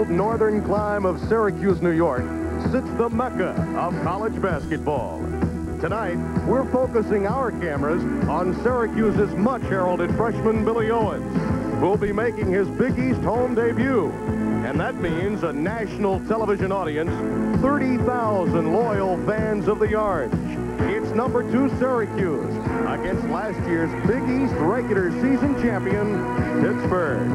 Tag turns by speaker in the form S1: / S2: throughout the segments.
S1: Northern clime of Syracuse, New York, sits the mecca of college basketball. Tonight, we're focusing our cameras on Syracuse's much-heralded freshman Billy Owens, who'll be making his Big East home debut. And that means a national television audience, 30,000 loyal fans of the Orange. It's number 2 Syracuse against last year's Big East regular season champion, Pittsburgh.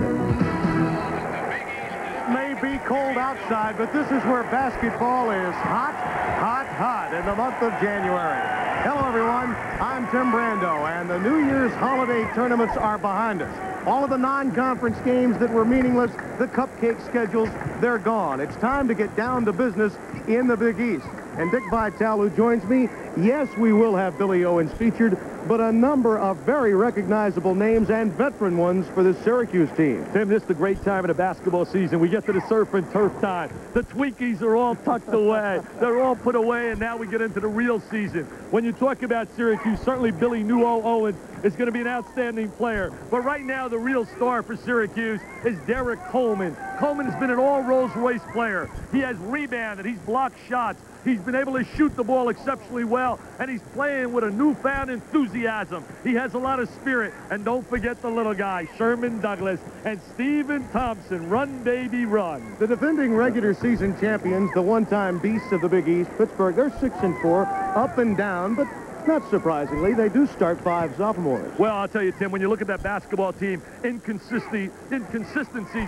S1: It may be cold outside, but this is where basketball is hot, hot, hot in the month of January. Hello, everyone. I'm Tim Brando, and the New Year's holiday tournaments are behind us. All of the non-conference games that were meaningless, the cupcake schedules, they're gone. It's time to get down to business in the Big East. And Dick Vitale, who joins me, yes, we will have Billy Owens featured, but a number of very recognizable names and veteran ones for the Syracuse team.
S2: Tim, this is the great time of the basketball season. We get to the surf and turf time. The Twinkies are all tucked away. They're all put away, and now we get into the real season. When you talk about Syracuse, certainly Billy Owens is going to be an outstanding player. But right now, the real star for Syracuse is Derek Coleman. Coleman has been an all Rolls-Royce player. He has rebounded. He's blocked shots. He's been able to shoot the ball exceptionally well, and he's playing with a newfound enthusiasm. He has a lot of spirit. And don't forget the little guy, Sherman Douglas and Stephen Thompson. Run, baby, run.
S1: The defending regular season champions, the one-time beasts of the Big East, Pittsburgh, they're 6-4, up and down, but not surprisingly, they do start 5 sophomores.
S2: Well, I'll tell you, Tim, when you look at that basketball team, inconsistency's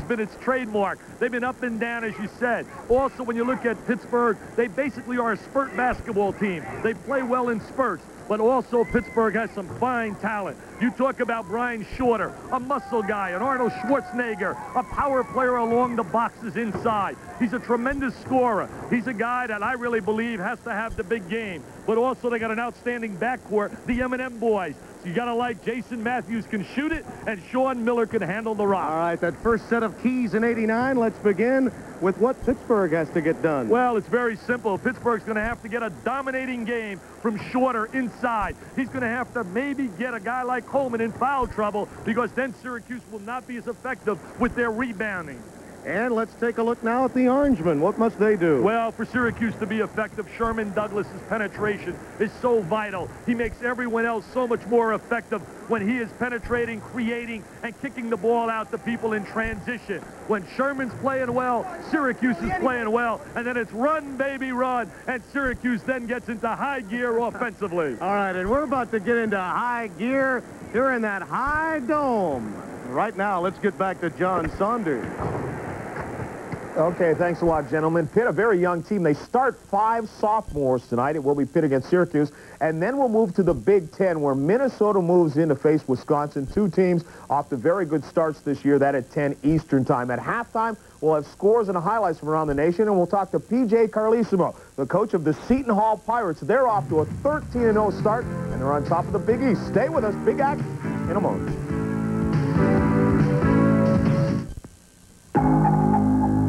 S2: been its trademark. They've been up and down, as you said. Also, when you look at Pittsburgh, they basically are a spurt basketball team. They play well in spurts. But also Pittsburgh has some fine talent. You talk about Brian Shorter, a muscle guy, an Arnold Schwarzenegger, a power player along the boxes inside. He's a tremendous scorer. He's a guy that I really believe has to have the big game. But also they got an outstanding backcourt, the M&M boys. So you got to like Jason Matthews can shoot it, and Sean Miller can handle the rock.
S1: All right, that first set of keys in '89. Let's begin with what Pittsburgh has to get done.
S2: Well, it's very simple. Pittsburgh's going to have to get a dominating game from Shorter inside. He's going to have to maybe get a guy like Coleman in foul trouble, because then Syracuse will not be as effective with their rebounding.
S1: And let's take a look now at the Orangemen. What must they do?
S2: Well, for Syracuse to be effective, Sherman Douglas's penetration is so vital. He makes everyone else so much more effective when he is penetrating, creating, and kicking the ball out to people in transition. When Sherman's playing well, Syracuse is playing well, and then it's run, baby, run, and Syracuse then gets into high gear offensively.
S1: All right, and we're about to get into high gear here in that high dome. Right now, let's get back to John Saunders.
S3: Okay, thanks a lot, gentlemen. Pitt, a very young team. They start 5 sophomores tonight. It will be Pitt against Syracuse. And then we'll move to the Big Ten, where Minnesota moves in to face Wisconsin. 2 teams off to very good starts this year. That at 10 Eastern time. At halftime, we'll have scores and highlights from around the nation, and we'll talk to P.J. Carlesimo, the coach of the Seton Hall Pirates. They're off to a 13-0 start, and they're on top of the Big East. Stay with us. Big action in a moment.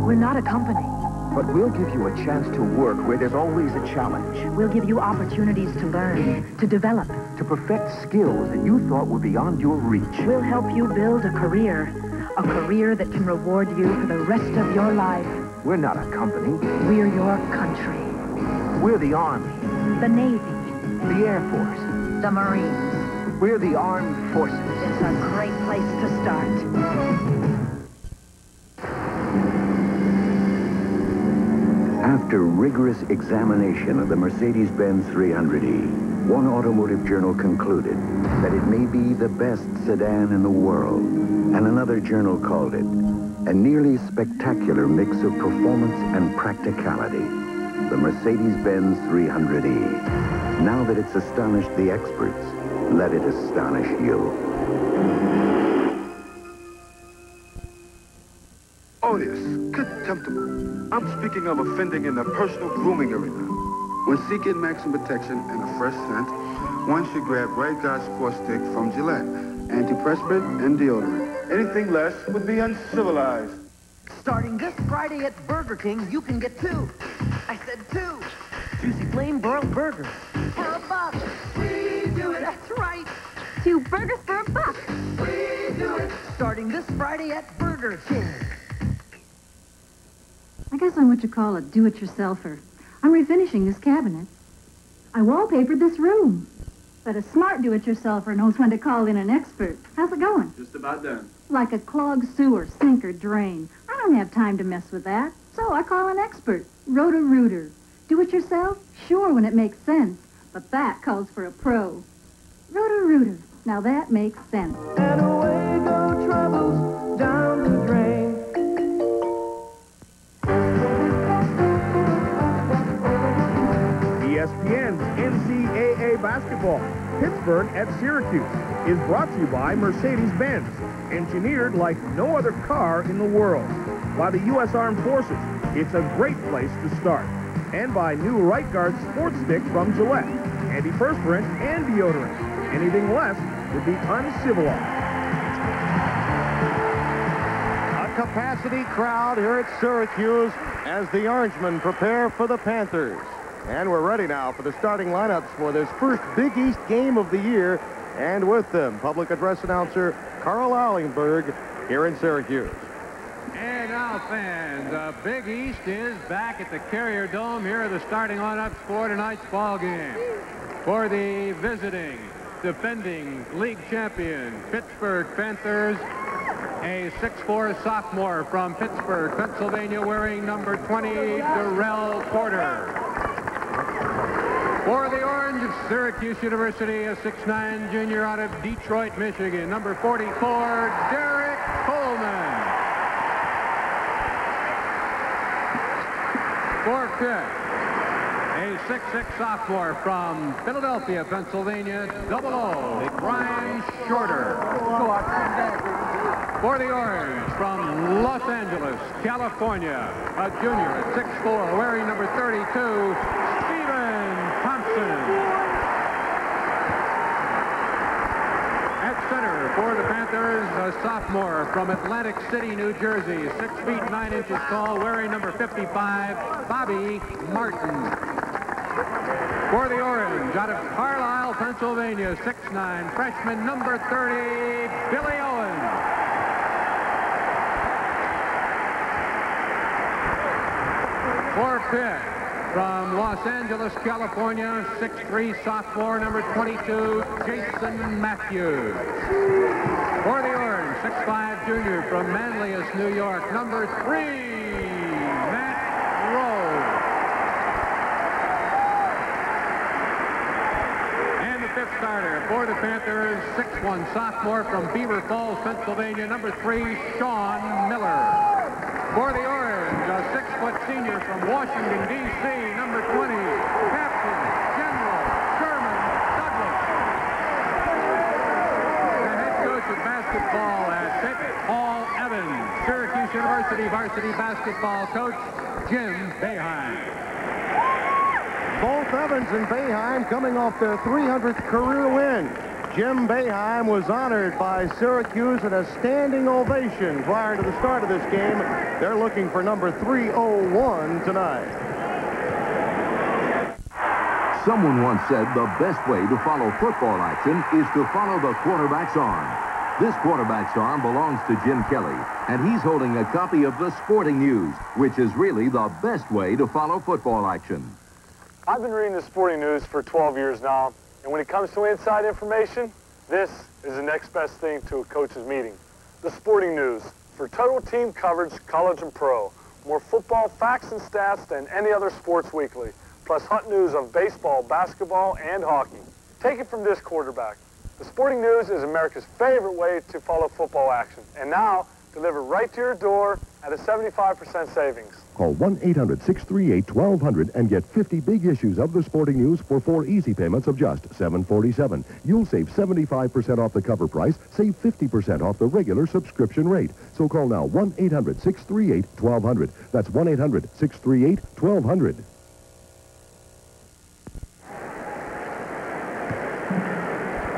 S4: We're not a company.
S5: But we'll give you a chance to work where there's always a challenge.
S4: We'll give you opportunities to learn, to develop.
S5: To perfect skills that you thought were beyond your reach.
S4: We'll help you build a career that can reward you for the rest of your life.
S5: We're not a company.
S4: We're your country.
S5: We're the Army.
S4: The Navy.
S5: The Air Force.
S4: The Marines.
S5: We're the Armed Forces.
S4: It's a great place to start.
S5: After rigorous examination of the Mercedes-Benz 300E, one automotive journal concluded that it may be the best sedan in the world, and another journal called it a nearly spectacular mix of performance and practicality. The Mercedes-Benz 300E. Now that it's astonished the experts, let it astonish you.
S6: Oh, yes. Contemptible. I'm speaking of offending in the personal grooming arena. When seeking maximum protection and a fresh scent, one should grab Right Guard Sports Stick from Gillette, antiperspirant and deodorant. Anything less would be uncivilized.
S7: Starting this Friday at Burger King, you can get 2. I said 2. Juicy flame broiled burgers. For $1. We do it. That's right.
S8: 2 burgers for $1.
S7: We do it. Starting this Friday at Burger King.
S9: I guess I'm what you call a do-it-yourselfer. I'm refinishing this cabinet. I wallpapered this room. But a smart do-it-yourselfer knows when to call in an expert. How's it going?
S10: Just about done.
S9: Like a clogged sewer, sink or drain. I don't have time to mess with that. So I call an expert. Roto-Rooter. Do it yourself? Sure, when it makes sense. But that calls for a pro. Roto-Rooter. Now that makes sense.
S7: And away go troubles down the drain.
S3: ESPN's NCAA basketball, Pittsburgh at Syracuse, is brought to you by Mercedes-Benz, engineered like no other car in the world. By the U.S. Armed Forces, it's a great place to start. And by new Right Guard sports stick from Gillette, antiperspirant and deodorant. Anything less would be uncivilized.
S1: A capacity crowd here at Syracuse as the Orangemen prepare for the Panthers. And we're ready now for the starting lineups for this first Big East game of the year. And with them, public address announcer Carl Allenberg here in Syracuse.
S11: And now, fans, the Big East is back at the Carrier Dome. Here are the starting lineups for tonight's ball game. For the visiting, defending league champion Pittsburgh Panthers, a 6'4" sophomore from Pittsburgh, Pennsylvania, wearing number 20, Darrell Porter. For the Orange of Syracuse University, a 6'9" junior out of Detroit, Michigan, number 44, Derek Coleman. For Pitt, a 6'6" sophomore from Philadelphia, Pennsylvania, 00, Brian Shorter. For the Orange, from Los Angeles, California, a junior at 6'4", wearing number 32, Stephen Thompson. At center for the Panthers, a sophomore from Atlantic City, New Jersey, 6 feet 9 inches tall, wearing number 55, Bobby Martin. For the Orange, out of Carlisle, Pennsylvania, 6'9", freshman number 30, Billy Owens. For Pitt, from Los Angeles, California, 6'3", sophomore, number 22, Jason Matthews. For the Orange, 6'5", junior from Manlius, New York, number 3, Matt Rowe. And the fifth starter for the Panthers, 6'1", sophomore from Beaver Falls, Pennsylvania, number 3, Sean Miller. For the Orange, a 6-foot senior from Washington, D.C., number 20, Captain General Sherman Douglas. The head coach of basketball at Pitt, Paul Evans. Syracuse University varsity basketball coach, Jim Boeheim.
S1: Both Evans and Boeheim coming off their 300th career win. Jim Boeheim was honored by Syracuse in a standing ovation prior to the start of this game. They're looking for number 301 tonight.
S12: Someone once said the best way to follow football action is to follow the quarterback's arm. This quarterback's arm belongs to Jim Kelly, and he's holding a copy of the Sporting News, which is really the best way to follow football action.
S13: I've been reading the Sporting News for 12 years now. And when it comes to inside information, this is the next best thing to a coach's meeting. The Sporting News, for total team coverage, college and pro. More football facts and stats than any other sports weekly, plus hot news of baseball, basketball, and hockey. Take it from this quarterback. The Sporting News is America's favorite way to follow football action, and now delivered right to your door at a 75% savings.
S14: Call 1-800-638-1200 and get 50 big issues of the Sporting News for 4 easy payments of just $7.47. You'll save 75% off the cover price, save 50% off the regular subscription rate. So call now 1-800-638-1200. That's 1-800-638-1200.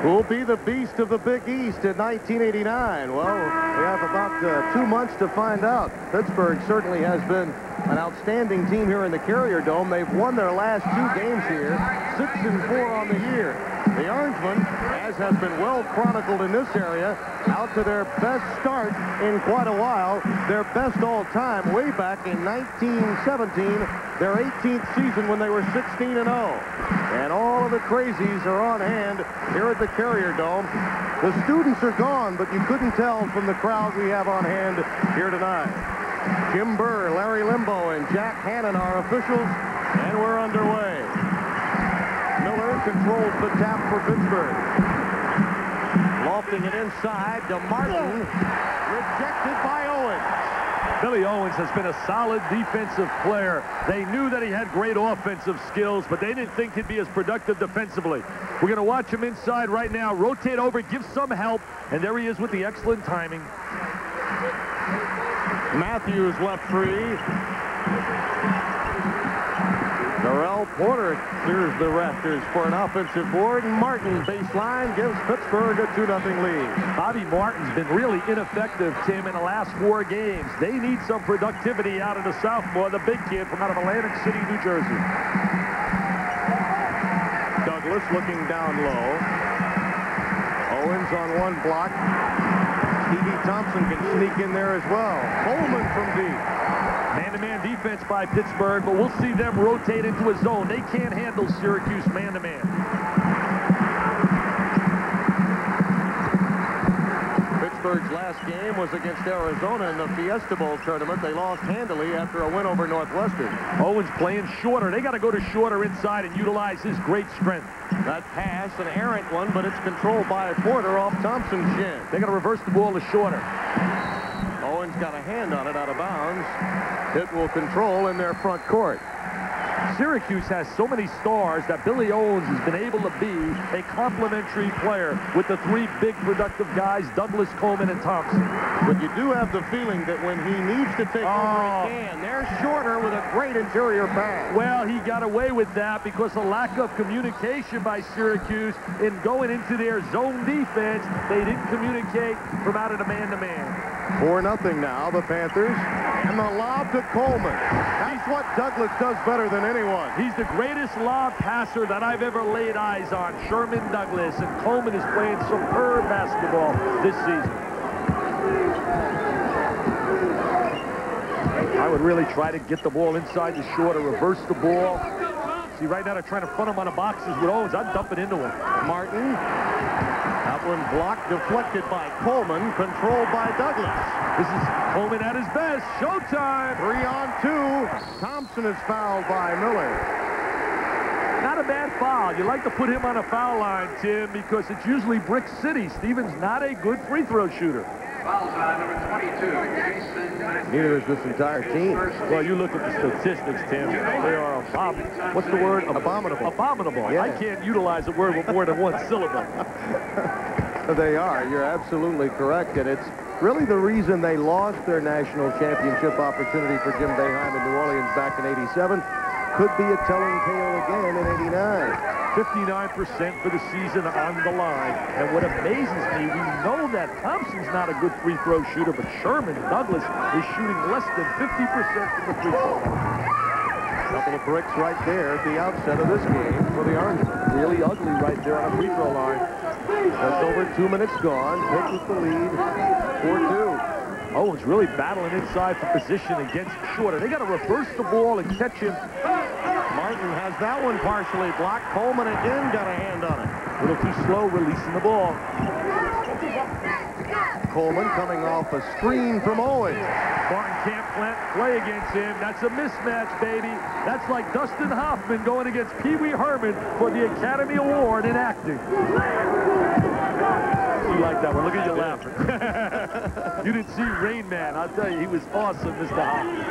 S1: Who'll be the beast of the Big East in 1989? Well, we have about 2 months to find out. Pittsburgh certainly has been an outstanding team here in the Carrier Dome. They've won their last 2 games here, 6-4 on the year. The Orangemen, as as has been well chronicled in this area, out to their best start in quite a while, their best all time way back in 1917, their 18th season when they were 16-0. And all of the crazies are on hand here at the Carrier Dome. The students are gone, but you couldn't tell from the crowd we have on hand here tonight. Jim Burr, Larry Limbo, and Jack Hannon are officials, and we're underway. Miller controls the tap for Pittsburgh. Lofting it inside to Martin. Rejected by Owens.
S2: Billy Owens has been a solid defensive player. They knew that he had great offensive skills, but they didn't think he'd be as productive defensively. We're going to watch him inside right now. Rotate over, give some help, and there he is with the excellent timing.
S1: Matthews left free. Darrell Porter clears the rafters for an offensive board. Martin baseline gives Pittsburgh a 2-0 lead.
S2: Bobby Martin's been really ineffective, Tim, in the last 4 games. They need some productivity out of the sophomore, the big kid from out of Atlantic City, New Jersey.
S1: Douglas looking down low. Owens on one block. Stevie Thompson can sneak in there as well. Coleman from deep.
S2: Man-to-man defense by Pittsburgh, but we'll see them rotate into a zone. They can't handle Syracuse man-to-man.
S1: Pittsburgh's last game was against Arizona in the Fiesta Bowl tournament. They lost handily after a win over Northwestern.
S2: Owens playing shorter. They got to go to shorter inside and utilize his great strength.
S1: That pass, an errant one, but it's controlled by Porter off Thompson's shin.
S2: They got to reverse the ball to shorter.
S1: Owens got a hand on it out of bounds. Pitt will control in their front court.
S2: Syracuse has so many stars that Billy Owens has been able to be a complementary player with the 3 big productive guys, Douglas, Coleman, and Thompson.
S1: But you do have the feeling that when he needs to take over, he can. They're shorter with a great interior pass.
S2: Well, he got away with that because of lack of communication by Syracuse in going into their zone defense. They didn't communicate from out of the man-to-man.
S1: 4-0 now, the Panthers. And the lob to Coleman. That's what Douglas does better than anyone.
S2: He's the greatest lob passer that I've ever laid eyes on, Sherman Douglas. And Coleman is playing superb basketball this season. I would really try to get the ball inside the shorter, reverse the ball. See, right now they're trying to front him on the boxes with Owens. I'd dump it into him.
S1: Martin. That one blocked, deflected by Coleman, controlled by Douglas.
S2: This is Coleman at his best. Showtime.
S1: 3-on-2. Thompson is fouled by Miller.
S2: Not a bad foul. You like to put him on a foul line, Tim, because it's usually Brick City. Stevens not a good free throw shooter.
S11: Fouls on number 22.
S1: Neither is this entire team.
S2: Well, you look at the statistics, Tim. They are abominable. What's the word?
S1: Abominable.
S2: Abominable.
S1: Yeah.
S2: I can't utilize a word with more than one syllable.
S1: They are. You're absolutely correct. And it's really the reason they lost their national championship opportunity for Jim Boeheim in New Orleans back in '87. Could be a telling tale again in '89.
S2: 59% for the season on the line. And what amazes me, we know that Thompson's not a good free throw shooter, but Sherman Douglas is shooting less than 50% from the free throw line.
S1: Couple of bricks right there at the outset of this game for the Orangemen.
S2: Really ugly right there on a free throw line.
S1: Just over 2 minutes gone. Pitt with the lead, 4-2.
S2: Owens really battling inside for position against shorter. They got to reverse the ball and catch him.
S1: Martin has that one partially blocked. Coleman again got a hand on it.
S2: A little too slow releasing the ball.
S1: Coleman coming off a screen from Owens.
S2: Martin can't play against him. That's a mismatch, baby. That's like Dustin Hoffman going against Pee Wee Herman for the Academy Award in acting. You like that one. Look at you laughing. You didn't see Rain Man. I'll tell you, he was awesome, Mr. Hoffman.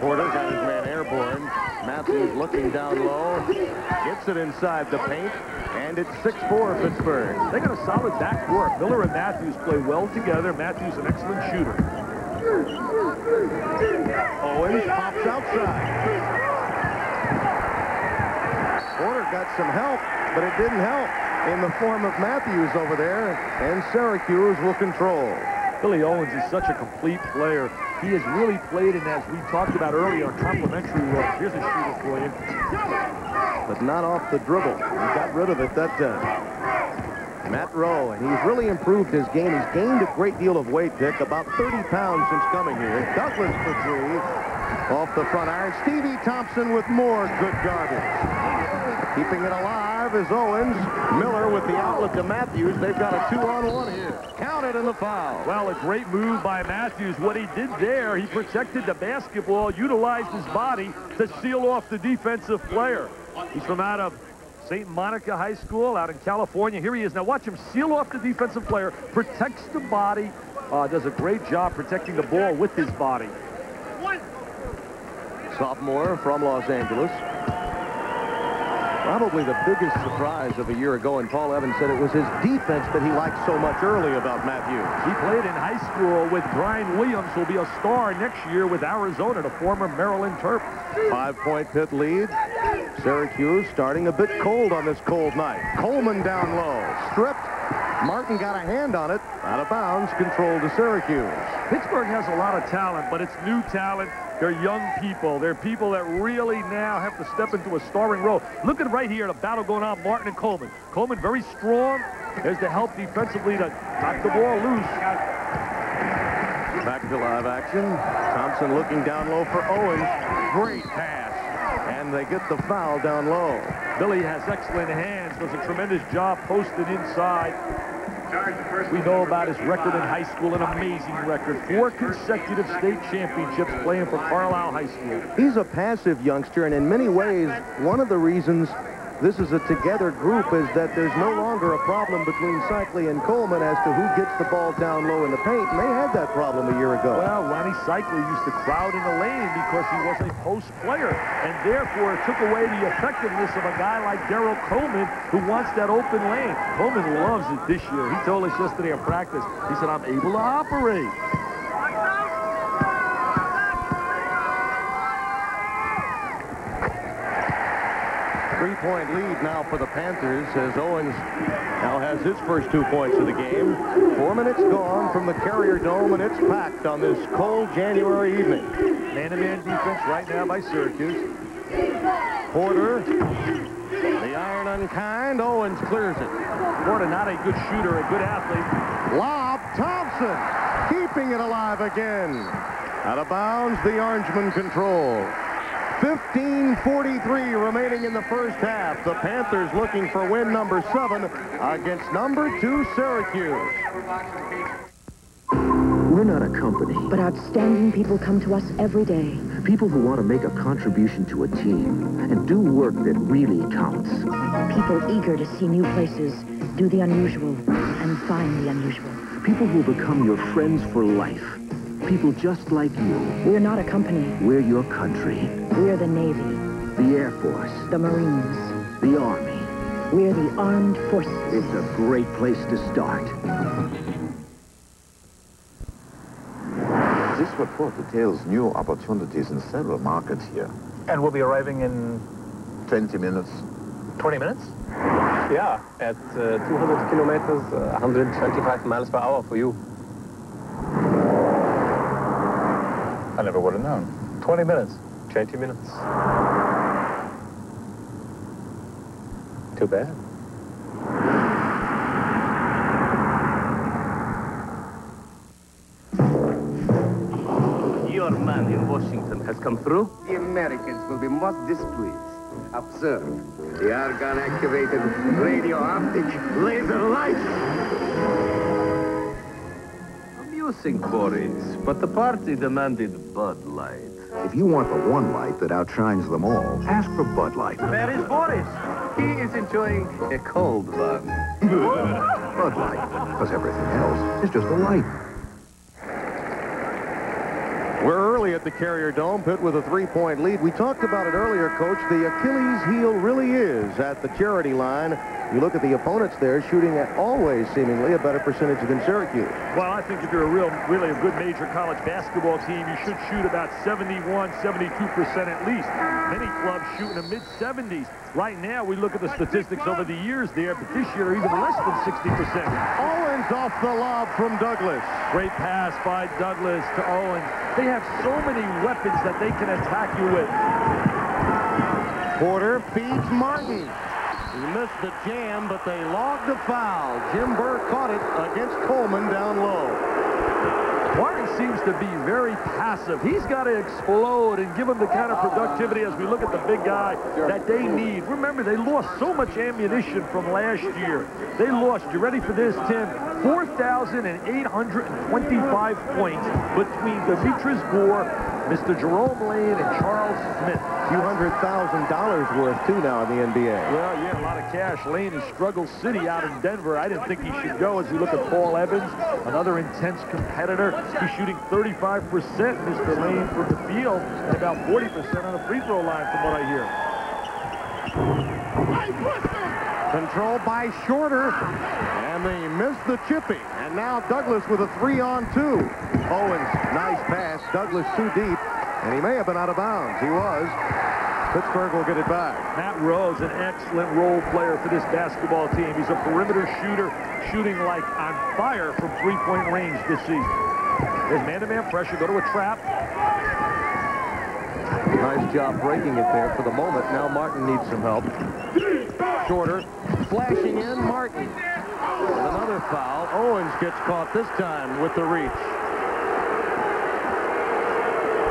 S1: Porter got his man airborne. Matthews looking down low. Gets it inside the paint. And it's 6-4 Pittsburgh.
S2: They got a solid backcourt. Miller and Matthews play well together. Matthews an excellent shooter.
S1: Owens pops outside. Porter got some help, but it didn't help in the form of Matthews over there. And Syracuse will control.
S2: Billy Owens is such a complete player. He has really played in, as we talked about earlier, a complimentary role. Here's a shooter for you.
S1: But not off the dribble. He got rid of it that time. Matt Rowe, and he's really improved his game. He's gained a great deal of weight, Dick, about 30 pounds since coming here. Douglas for three. Off the front iron. Stevie Thompson with more good garbage. Keeping it alive is Owens. Miller with the outlet to Matthews. They've got a 2-on-1 here. Counted in the foul.
S2: Well, a great move by Matthews. What he did there, he protected the basketball, utilized his body to seal off the defensive player. He's from out of St. Monica High School out in California. Here he is. Now watch him seal off the defensive player, protects the body, does a great job protecting the ball with his body.
S1: Sophomore from Los Angeles. Probably the biggest surprise of a year ago, and Paul Evans said it was his defense that he liked so much early about Matthews.
S2: He played in high school with Brian Williams, who'll be a star next year with Arizona, the former Maryland Terp.
S1: 5-point Pitt lead. Syracuse starting a bit cold on this cold night. Coleman down low. Stripped. Martin got a hand on it. Out of bounds. Control to Syracuse.
S2: Pittsburgh has a lot of talent, but it's new talent. They're young people. They're people that really now have to step into a starring role. Look at right here, the battle going on, Martin and Coleman. Coleman very strong. There's the help defensively to knock the ball loose.
S1: Back to live action. Thompson looking down low for Owens. Great pass. And they get the foul down low.
S2: Billy has excellent hands. Does a tremendous job posted inside. We know about his record in high school, an amazing record. 4 consecutive state championships playing for Carlisle High School.
S1: He's a passive youngster, and in many ways, one of the reasons this is a together group is that there's no longer a problem between Cycli and Coleman as to who gets the ball down low in the paint, and they had that problem a year ago.
S2: Well, Ronnie Cycli used to crowd in the lane because he was a post player, and therefore it took away the effectiveness of a guy like Daryl Coleman who wants that open lane. Coleman loves it this year. He told us yesterday in practice, he said, I'm able to operate.
S1: Three-point lead now for the Panthers as Owens now has his first 2 points of the game. 4 minutes gone from the Carrier Dome, and it's packed on this cold January evening.
S2: Man-to-man defense right now by Syracuse.
S1: Porter, the iron unkind. Owens clears it.
S2: Porter, not a good shooter, a good athlete.
S1: Lob, Thompson, keeping it alive again. Out of bounds, the Orangemen control. 15:43 remaining in the first half. The Panthers looking for win number 7 against number 2 Syracuse.
S10: We're not a company.
S4: But outstanding people come to us every day.
S10: People who want to make a contribution to a team and do work that really counts.
S4: People eager to see new places, do the unusual, and find the unusual.
S10: People who become your friends for life. People just like you.
S4: We're not a company.
S10: We're your country.
S4: We're the Navy.
S10: The Air Force.
S4: The Marines.
S10: The Army.
S4: We're the Armed Forces.
S10: It's a great place to start.
S15: This report details new opportunities in several markets here.
S16: And we'll be arriving in
S15: 20 minutes.
S16: 20 minutes? Yeah, at 200 kilometers, 125 miles per hour for you. I never would have known. 20 minutes. 20 minutes. Too bad.
S17: Your man in Washington has come through?
S18: The Americans will be most displeased. Observe the argon-activated radio-optic laser lights.
S17: Amusing, Boris, but the party demanded Bud Light.
S15: If you want the one light that outshines them all, ask for Bud Light.
S17: Where is Boris? He is enjoying a cold one.
S15: Bud Light, because everything else is just a light.
S1: We're early at the Carrier Dome. Pitt with a 3-point lead. We talked about it earlier, Coach. The Achilles heel really is at the charity line. You look at the opponents there shooting at always seemingly a better percentage than Syracuse.
S2: Well, I think if you're really a good major college basketball team, you should shoot about 71, 72% at least. Many clubs shoot in the mid-70s. Right now, we look at the statistics over the years there, but this year even less than 60%.
S1: Owens off the lob from Douglas.
S2: Great pass by Douglas to Owens. They have so many weapons that they can attack you with.
S1: Porter feeds Martin. He missed the jam, but they logged the foul. Jim Burr caught it against Coleman down low.
S2: Martin seems to be very passive. He's got to explode and give them the kind of productivity as we look at the big guy that they need. Remember, they lost so much ammunition from last year. They lost, you ready for this, Tim? 4,825 points between Demetrius Gore, Mr. Jerome Lane, and Charles Smith.
S1: A few $100,000 worth, too, now in the NBA.
S2: Well, yeah, a lot of cash. Lane is struggle city out in Denver. I didn't think he should go as we look at Paul Evans, another intense competitor. He's shooting 35%, Mr. Lane, from the field, and about 40% on the free throw line, from what I hear.
S1: Controlled by Shorter, and they missed the chippy. And now Douglas with a 3-on-2. Owens, nice pass. Douglas too deep, and he may have been out of bounds. He was. Pittsburgh will get it back.
S2: Matt Rowe's an excellent role player for this basketball team. He's a perimeter shooter, shooting like on fire from three-point range this season. There's man-to-man pressure. Go to a trap.
S19: Nice job breaking it there for the moment. Now Martin needs some help.
S1: Shorter, flashing in, Martin. With another foul. Owens gets caught this time with the reach.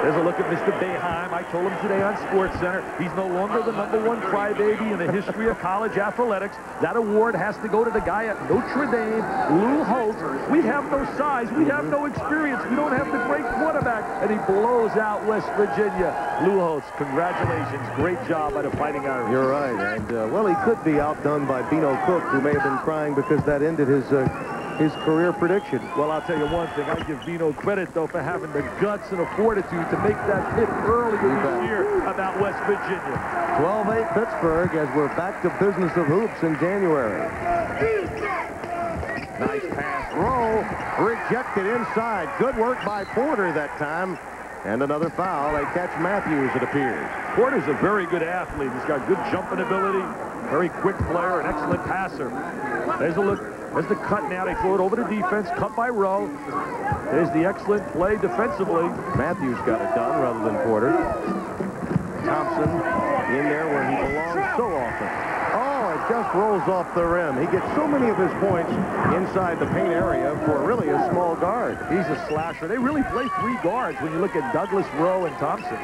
S2: There's a look at Mr. Boeheim. I told him today on SportsCenter, he's no longer the #1 crybaby in the history of college athletics. That award has to go to the guy at Notre Dame, Lou Holtz. We have no size. We have no experience. We don't have the great quarterback. And he blows out West Virginia. Lou Holtz, congratulations. Great job by the Fighting Irish.
S1: You're right. And, well, he could be outdone by Bino Cook, who may have been crying because that ended his career prediction.
S2: Well, I'll tell you one thing. I give Bino credit, though, for having the guts and the fortitude to make that hit earlier this year about West Virginia.
S1: 12-8 Pittsburgh as we're back to business of hoops in January. Nice pass. Rowe rejected inside. Good work by Porter that time. And another foul. They catch Matthews, it appears.
S2: Porter's a very good athlete. He's got good jumping ability, very quick player, an excellent passer. There's a look. There's the cut now. They throw it over to defense. Cut by Rowe. There's the excellent play defensively.
S1: Matthews got it done rather than Porter. Thompson in there where he belongs so often. Oh, it just rolls off the rim. He gets so many of his points inside the paint area for really a small guard.
S2: He's a slasher. They really play three guards when you look at Douglas, Rowe, and Thompson.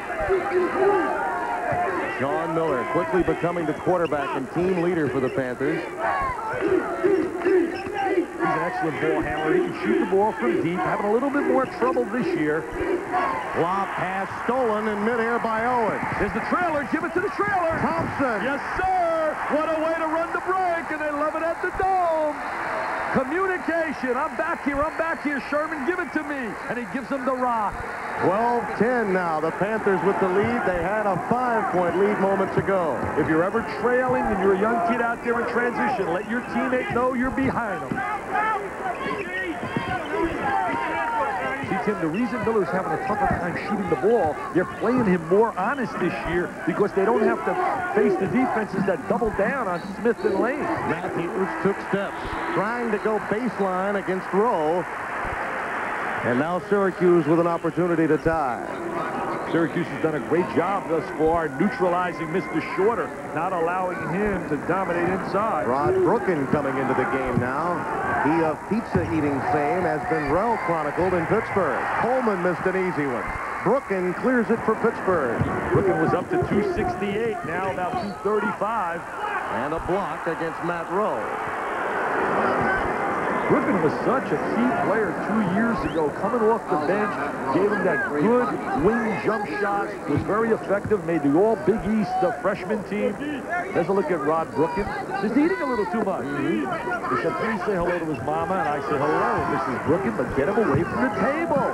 S1: Sean Miller quickly becoming the quarterback and team leader for the Panthers.
S2: He's an excellent ball handler. He can shoot the ball from deep, having a little bit more trouble this year.
S1: Lob pass stolen in midair by Owens.
S2: There's the trailer. Give it to the trailer.
S1: Thompson.
S2: Yes, sir. What a way to run the break, and they love it at the Dome. Communication. I'm back here. Sherman, give it to me. And he gives him the rock.
S1: 12-10 now. The Panthers with the lead. They had a 5-point lead moments ago.
S2: If you're ever trailing and you're a young kid out there in transition, let your teammate know you're behind them. See, Tim, the reason Miller's having a tougher time shooting the ball, they're playing him more honest this year because they don't have to face the defenses that double down on Smith and Lane.
S1: Matthews took steps, trying to go baseline against Rowe. And now Syracuse with an opportunity to tie.
S2: Syracuse has done a great job thus far neutralizing Mr. Shorter, not allowing him to dominate inside.
S1: Rod Brooken coming into the game now. He of pizza-eating fame has been well chronicled in Pittsburgh. Coleman missed an easy one. Brooken clears it for Pittsburgh.
S2: Brooken was up to 268, now about 235.
S1: And a block against Matt Rowe.
S2: Brooken was such a key player 2 years ago, coming off the bench, gave him that good wing jump shot, was very effective, made the All-Big East freshman team. There's a look at Rod Brooken. Just eating a little too much. He said, please say hello to his mama, and I said, hello, Mrs. Brooken, but get him away from the table.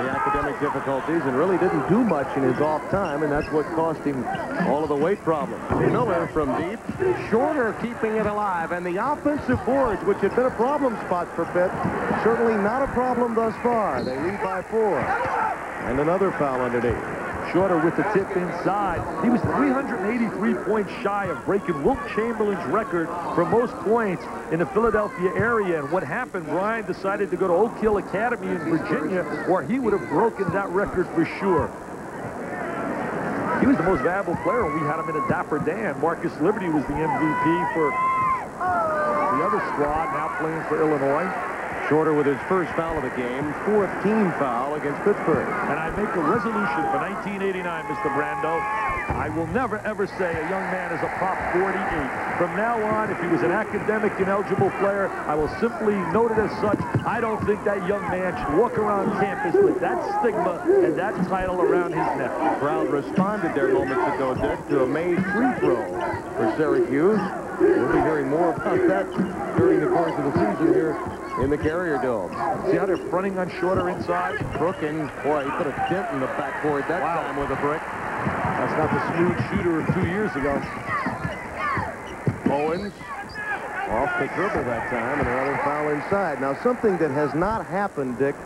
S1: The academic difficulties and really didn't do much in his off time, and that's what cost him all of the weight problems. Miller from deep, Shorter keeping it alive, and the offensive boards, which had been a problem spot for Pitt, certainly not a problem thus far. They lead by 4. And another foul underneath.
S2: Shorter with the tip inside. He was 383 points shy of breaking Wilt Chamberlain's record for most points in the Philadelphia area. And what happened, Brian decided to go to Oak Hill Academy in Virginia, or he would have broken that record for sure. He was the most valuable player when we had him in a Dapper Dan. Marcus Liberty was the MVP for the other squad, now playing for Illinois.
S1: Shorter with his first foul of the game, fourth team foul against Pittsburgh.
S2: And I make a resolution for 1989, Mr. Brando. I will never, ever say a young man is a Prop 48. From now on, if he was an academic ineligible player, I will simply note it as such. I don't think that young man should walk around campus with that stigma and that title around his neck.
S1: The crowd responded there moments ago, Dick, to a made free throw for Syracuse. We'll be hearing more about that during the course of the season here in the Carrier Dome.
S2: See how they're fronting on Shorter inside?
S1: Brooken, boy, he put a dent in the backboard that time with a brick.
S2: That's not the smooth shooter of 2 years ago.
S1: Owens off the dribble that time, and another foul inside. Now, something that has not happened, Dick,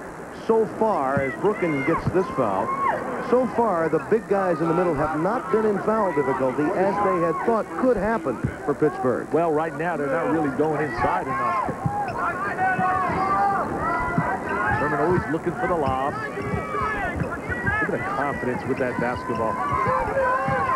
S1: so far as Brooken gets this foul, so far the big guys in the middle have not been in foul difficulty as they had thought could happen for Pittsburgh.
S2: Well, right now they're not really going inside enough. Sherman always looking for the lob. Look at the confidence with that basketball.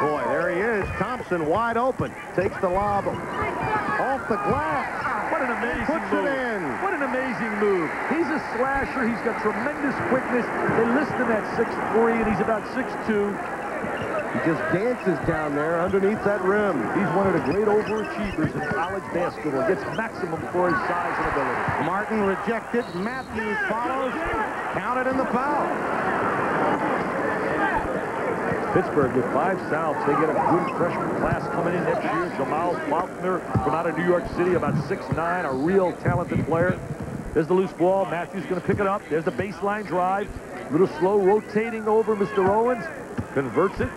S1: Boy, there he is. Thompson wide open. Takes the lob off the glass.
S2: What an amazing
S1: Puts
S2: move.
S1: it in.
S2: What an amazing move. He's a slasher. He's got tremendous quickness. They list him at 6'3", and he's about 6'2".
S1: He just dances down there underneath that rim.
S2: He's one of the great overachievers in college basketball. Gets maximum for his size and ability.
S1: Martin rejected. Matthews follows. Counted in the foul.
S2: Pittsburgh with 5 Souths. They get a good freshman class coming in next year. Jamal Faulkner from out of New York City, about 6'9", a real talented player. There's the loose ball. Matthews going to pick it up. There's the baseline drive. A little slow rotating over Mr. Owens. Converts it.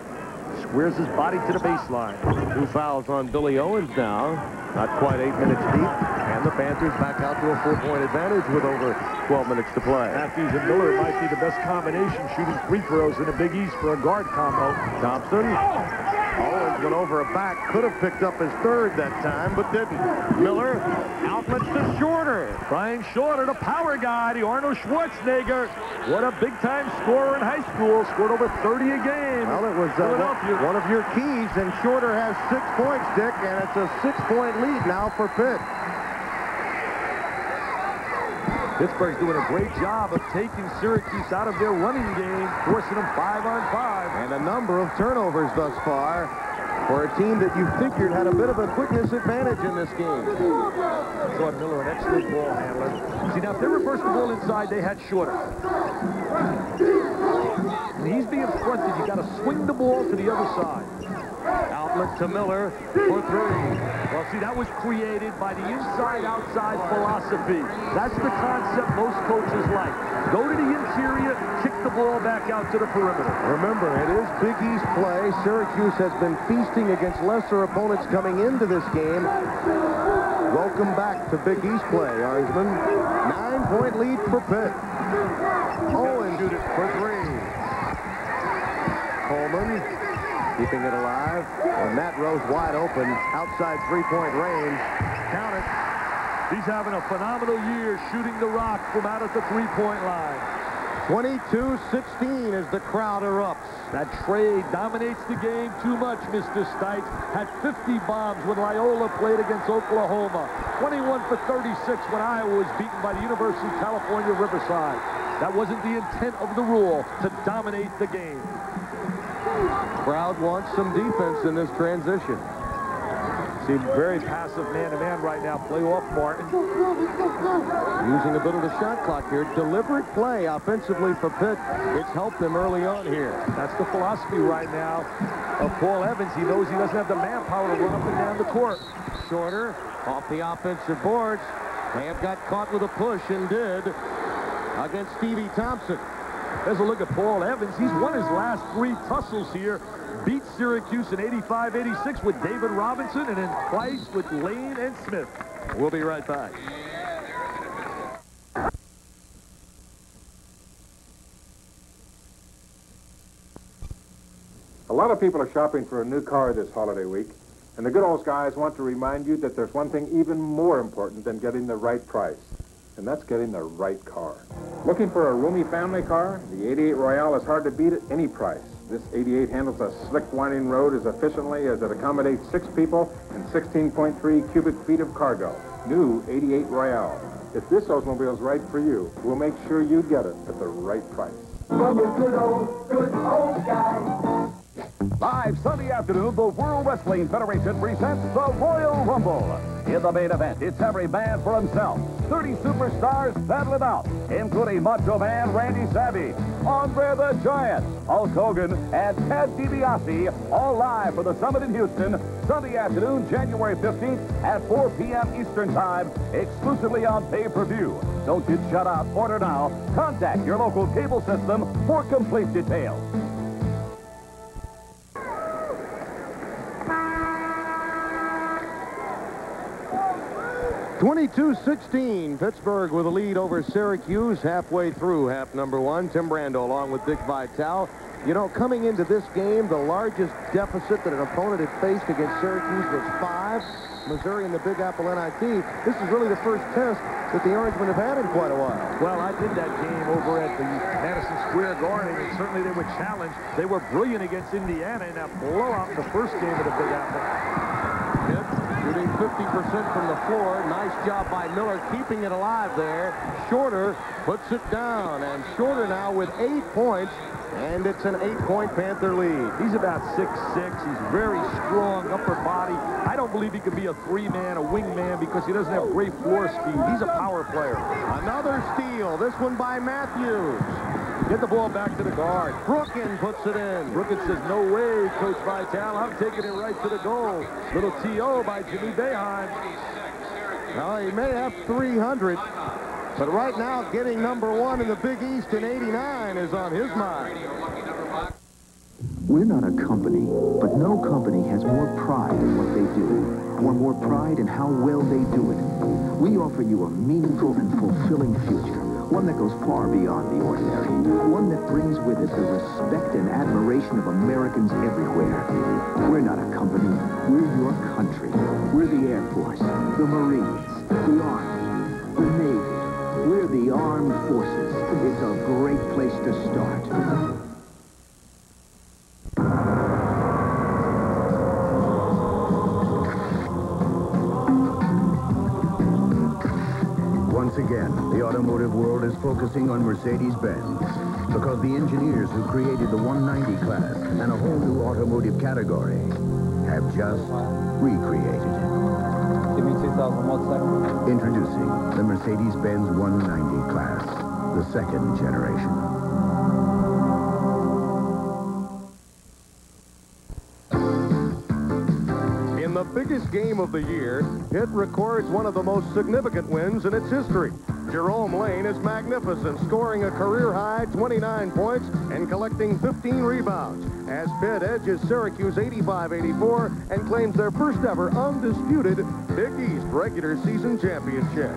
S2: Squares his body to the baseline.
S1: 2 fouls on Billy Owens now. Not quite 8 minutes deep. And the Panthers back out to a 4-point advantage with over 12 minutes to play.
S2: Matthews and Miller might be the best combination shooting free throws in the Big East for a guard combo.
S1: Thompson. Owens went over a back. Could have picked up his third that time, but didn't. Miller outlets to Shorter.
S2: Brian Shorter, the power guy, the Arnold Schwarzenegger. What a big-time scorer in high school. Scored over 30 a game.
S1: Well, it was one of your keys, and Shorter has 6 points, Dick, and it's a 6-point lead now for Pitt.
S2: Pittsburgh's doing a great job of taking Syracuse out of their running game, forcing them 5-on-5.
S1: And a number of turnovers thus far for a team that you figured had a bit of a quickness advantage in this game.
S2: Thought Miller, an excellent ball handler. See, now, if they reversed the ball inside, they had Shorter. When he's being fronted, you got to swing the ball to the other side.
S1: Outlet to Miller for 3.
S2: Well, see, that was created by the inside-outside philosophy. That's the concept most coaches like. Go to the interior, kick the ball back out to the perimeter.
S1: Remember, it is Big East play. Syracuse has been feasting against lesser opponents coming into this game. Welcome back to Big East play, Orangemen. 9-point lead for Pitt. Owens for 3. Coleman keeping it alive. And Matt Rose wide open, outside 3-point range. Count it.
S2: He's having a phenomenal year shooting the rock from out at the 3-point line.
S1: 22-16 as the crowd erupts.
S2: That trade dominates the game too much, Mr. Stites. Had 50 bombs when Loyola played against Oklahoma. 21 for 36 when Iowa was beaten by the University of California, Riverside. That wasn't the intent of the rule, to dominate the game.
S1: Crowd wants some defense in this transition.
S2: Seems very passive man-to-man right now. Play off Martin.
S1: Using a bit of the shot clock here. Deliberate play offensively for Pitt. It's helped them early on here.
S2: That's the philosophy right now of Paul Evans. He knows he doesn't have the manpower to run up and down the court.
S1: Shorter off the offensive boards. They have got caught with a push and did against Stevie Thompson.
S2: There's a look at Paul Evans. He's won his last 3 tussles here. Beat Syracuse in 85-86 with David Robinson, and then twice with Lane and Smith. We'll be right back.
S20: A lot of people are shopping for a new car this holiday week, and the good old guys want to remind you that there's one thing even more important than getting the right price, and that's getting the right car. Looking for a roomy family car? The 88 Royale is hard to beat at any price. This 88 handles a slick winding road as efficiently as it accommodates 6 people and 16.3 cubic feet of cargo. New 88 Royale. If this automobile's right for you, we'll make sure you get it at the right price.
S21: Good old guy.
S22: Live Sunday afternoon, the World Wrestling Federation presents the Royal Rumble. In the main event, it's every man for himself. 30 superstars battle it out, including Macho Man Randy Savage, Andre the Giant, Hulk Hogan, and Ted DiBiase, all live for the Summit in Houston, Sunday afternoon, January 15th at 4 p.m. Eastern Time, exclusively on pay-per-view. Don't get shut out. Order now. Contact your local cable system for complete details.
S1: 22-16, Pittsburgh with a lead over Syracuse halfway through half number 1. Tim Brando along with Dick Vitale. You know, coming into this game, the largest deficit that an opponent had faced against Syracuse was 5. Missouri and the Big Apple NIT. This is really the first test that the Orangemen have had in quite a while.
S2: Well, I did that game over at the Madison Square Garden, and certainly they were challenged. They were brilliant against Indiana in that blowout in the first game of the Big Apple.
S1: Pitt shooting 50% from the floor. Nice job by Miller keeping it alive there. Shorter puts it down, and Shorter now with 8 points. And it's an 8-point Panther lead.
S2: He's about 6'6". He's very strong upper body. I don't believe he could be a 3-man, a wingman, because he doesn't have great floor speed. He's a power player.
S1: Another steal. This one by Matthews.
S2: Get the ball back to the guard.
S1: Brookin puts it in.
S2: Brookin says, no way, Coach Vitale. I'm taking it right to the goal. Little T.O. by Jimmy Boeheim.
S1: Now, he may have 300. But right now, getting number 1 in the Big East in 89 is on his mind.
S10: We're not a company, but no company has more pride in what they do, or more pride in how well they do it. We offer you a meaningful and fulfilling future, one that goes far beyond the ordinary, one that brings with it the respect and admiration of Americans everywhere. We're not a company, we're your country. We're the Air Force, the Marines, the Army, the Navy. We're the Armed Forces. It's a great place to start.
S5: Once again, the automotive world is focusing on Mercedes-Benz because the engineers who created the 190 class and a whole new automotive category have just recreated it.
S23: Give me 2001 second.
S5: Introducing the Mercedes-Benz 190 class, the second generation.
S1: In the biggest game of the year, Pitt records one of the most significant wins in its history. Jerome Lane is magnificent, scoring a career-high 29 points and collecting 15 rebounds as Pitt edges Syracuse 85-84 and claims their first-ever undisputed Big East regular season championship.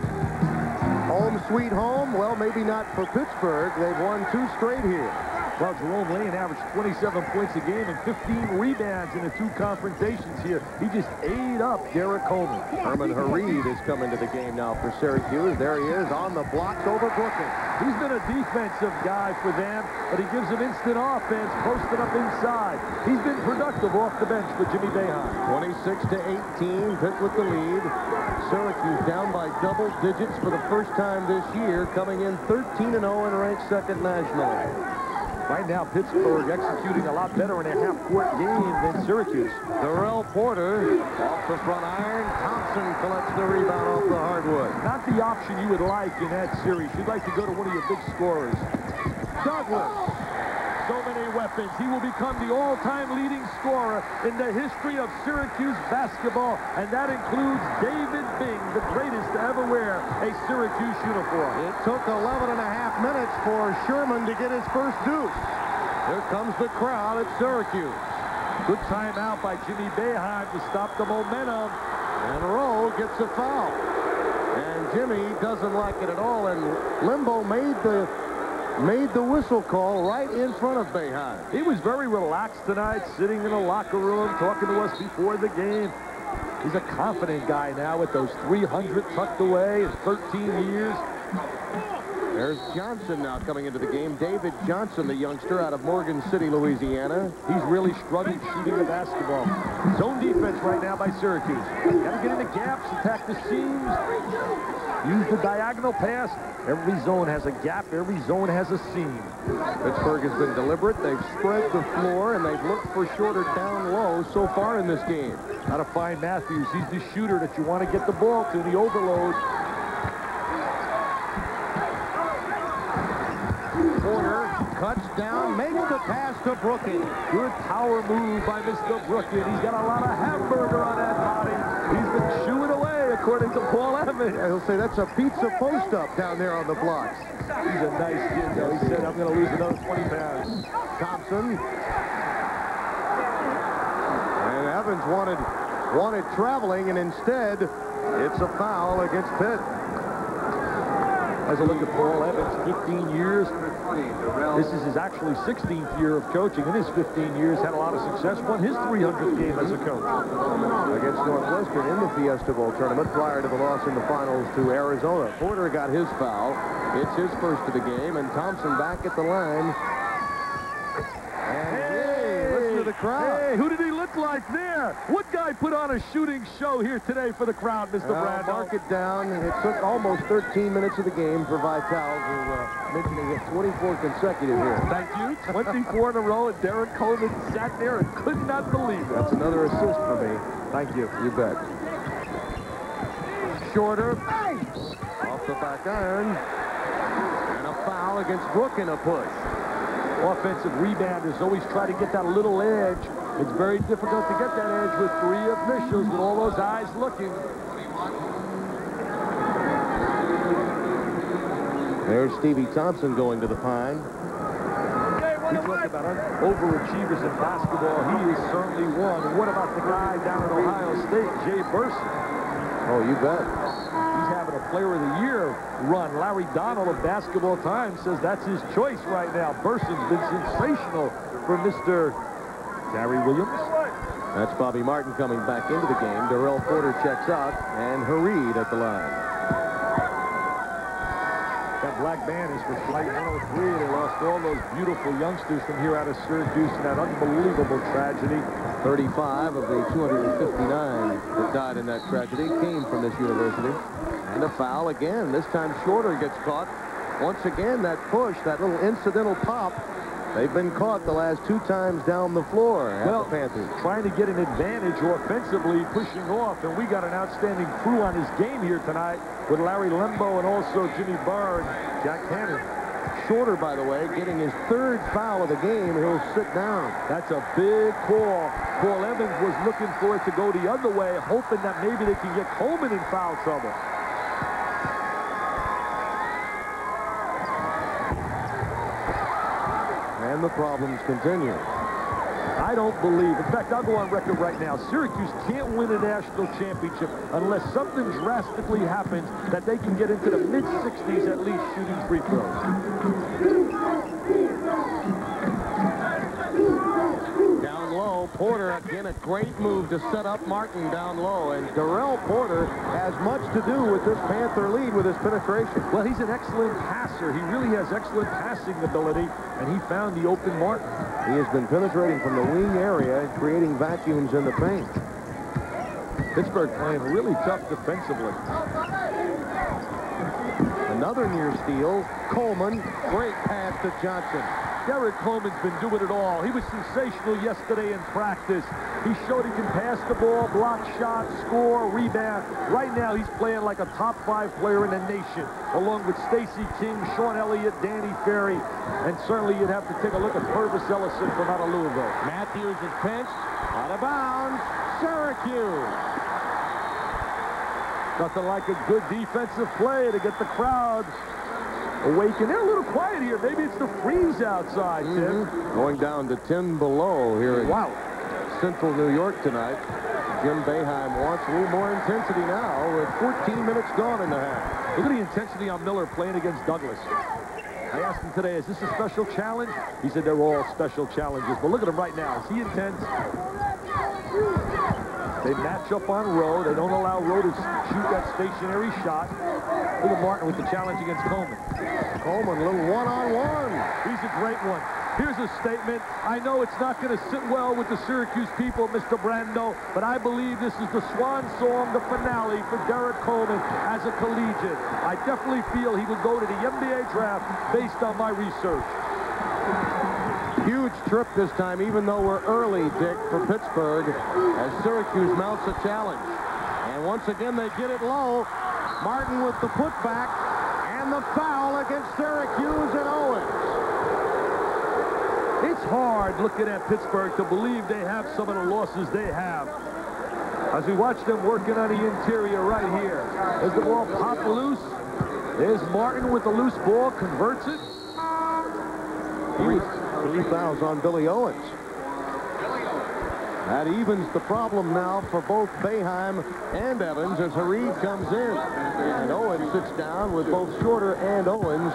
S1: Home sweet home? Well, maybe not for Pittsburgh. They've won 2 straight here.
S2: Well, Jerome Lane averaged 27 points a game and 15 rebounds in the 2 confrontations here. He just ate up Derek Coleman.
S1: Herman Hareed is coming to the game now for Syracuse. There he is on the blocks over Brookin.
S2: He's been a defensive guy for them, but he gives them instant offense, posted up inside. He's been productive off the bench for Jimmy Boeheim.
S1: 26-18, Pitt with the lead. Syracuse down by double digits for the first time this year, coming in 13-0 and ranked second nationally.
S2: Right now, Pittsburgh executing a lot better in a half-court game than Syracuse.
S1: Darrell Porter off the front iron. Thompson collects the rebound off the hardwood.
S2: Not the option you would like in that series. You'd like to go to one of your big scorers. Douglas. So many weapons. He will become the all-time leading scorer in the history of Syracuse basketball, and that includes David Bing, the greatest to ever wear a Syracuse uniform.
S1: It took 11 and a half minutes for Sherman to get his first deuce. Here comes the crowd at Syracuse.
S2: Good timeout by Jimmy Boeheim to stop the momentum.
S1: And Rowe gets a foul. And Jimmy doesn't like it at all, and Limbo made the whistle call right in front of Boeheim.
S2: He was very relaxed tonight, sitting in the locker room, talking to us before the game. He's a confident guy now with those 300 tucked away in 13 years.
S1: There's Johnson now coming into the game. David Johnson, the youngster out of Morgan City, Louisiana.
S2: He's really struggling shooting the basketball. Zone defense right now by Syracuse. Got to get into gaps, attack the seams, use the diagonal pass. Every zone has a gap. Every zone has a seam.
S1: Pittsburgh has been deliberate. They've spread the floor, and they've looked for shorter down low so far in this game.
S2: Got to find Matthews. He's the shooter that you want to get the ball to, the overload.
S1: Porter cuts down, makes the pass to Brookin.
S2: Good power move by Mr. Brookin. He's got a lot of hamburger on that body. He's been chewing away, according to Paul Evans.
S1: He'll say that's a pizza post-up down there on the blocks.
S2: He's a nice kid, though. He said, I'm going to lose another 20 pounds.
S1: Thompson. And Evans wanted traveling, and instead, it's a foul against Pitt.
S2: As a look at Paul Evans, 15 years. This is his actually 16th year of coaching. In his 15 years, had a lot of success. Won his 300th game as a coach.
S1: Against Northwestern in the Fiesta Bowl tournament prior to the loss in the finals to Arizona. Porter got his foul. It's his first of the game, and Thompson back at the line. And hey, listen to the crowd.
S2: Hey, who did he look like there? What guy put on a shooting show here today for the crowd, Mr. Brando?
S1: Mark it down. It took almost 13 minutes of the game for Vitale, who mentioned he hit 24 consecutive here.
S2: Thank you. 24 in a row, and Derek Coleman sat there and could not believe it.
S1: That's another assist for me.
S2: Thank you.
S1: You bet. Shorter. Off the back iron. And a foul against Brook in a push.
S2: Offensive rebounders always try to get that little edge. It's very difficult to get that edge with three officials with all those eyes looking.
S1: There's Stevie Thompson going to the pine.
S2: We talk about overachievers in basketball. He is certainly one. What about the guy down at Ohio State, Jay Burson?
S1: Oh, you bet.
S2: He's having a Player of the Year run. Larry Donald of Basketball Times says that's his choice right now. Burson's been sensational for Mr. Gary Williams.
S1: That's Bobby Martin coming back into the game. Darrell Porter checks out, and Hareed at the line.
S2: That black band is for Flight 103. They lost all those beautiful youngsters from here out of Syracuse in that unbelievable tragedy.
S1: 35 of the 259 that died in that tragedy came from this university. And a foul again. This time Shorter gets caught. Once again, that push, that little incidental pop. They've been caught the last two times down the floor at the Panthers.
S2: Trying to get an advantage offensively, pushing off. And we got an outstanding crew on his game here tonight with Larry Lembo and also Jimmy Barr and Jack Hannon.
S1: Shorter, by the way, getting his third foul of the game. He'll sit down.
S2: That's a big call. Paul Evans was looking for it to go the other way, hoping that maybe they can get Coleman in foul trouble.
S1: And the problems continue.
S2: I don't believe. In fact, I'll go on record right now. Syracuse can't win a national championship unless something drastically happens that they can get into the mid-60s at least shooting free throws.
S1: Down low, Porter again, a great move to set up Martin down low. And Darrell Porter has much to do with this Panther lead with his penetration.
S2: Well, he's an excellent passer. He really has excellent passing ability, and he found the open Martin.
S1: He has been penetrating from the wing area and creating vacuums in the paint.
S2: Pittsburgh playing really tough defensively.
S1: Another near steal. Coleman, great pass to Johnson.
S2: Derek Coleman's been doing it all. He was sensational yesterday in practice. He showed he can pass the ball, block shots, score, rebound. Right now, he's playing like a top 5 player in the nation, along with Stacey King, Sean Elliott, Danny Ferry, and certainly you'd have to take a look at Purvis Ellison from out of Louisville.
S1: Matthews is pinched, out of bounds, Syracuse.
S2: Nothing like a good defensive play to get the crowd awakened. They're a little quiet here. Maybe it's the freeze outside, Tim.
S1: Going down to 10 below here in Central New York tonight. Jim Boeheim wants a little more intensity now with 14 minutes gone in the half.
S2: Look at the intensity on Miller playing against Douglas. I asked him today, is this a special challenge? He said they're all special challenges. But look at him right now. Is he intense? They match up on Rowe. They don't allow Rowe to shoot that stationary shot. Look at Martin with the challenge against Coleman.
S1: Coleman, a little one-on-one.
S2: He's a great one. Here's a statement. I know it's not going to sit well with the Syracuse people, Mr. Brando, but I believe this is the swan song, the finale for Derek Coleman as a collegiate. I definitely feel he would go to the NBA draft based on my research.
S1: Huge trip this time, even though we're early, Dick, for Pittsburgh, as Syracuse mounts a challenge. And once again, they get it low. Martin with the putback and the foul against Syracuse and Owens.
S2: It's hard looking at Pittsburgh to believe they have some of the losses they have. As we watch them working on the interior right here. As the ball popped loose, there's Martin with the loose ball, converts it.
S1: Three fouls on Billy Owens. That evens the problem now for both Boeheim and Evans as Hareed comes in. And Owens sits down with both Shorter and Owens,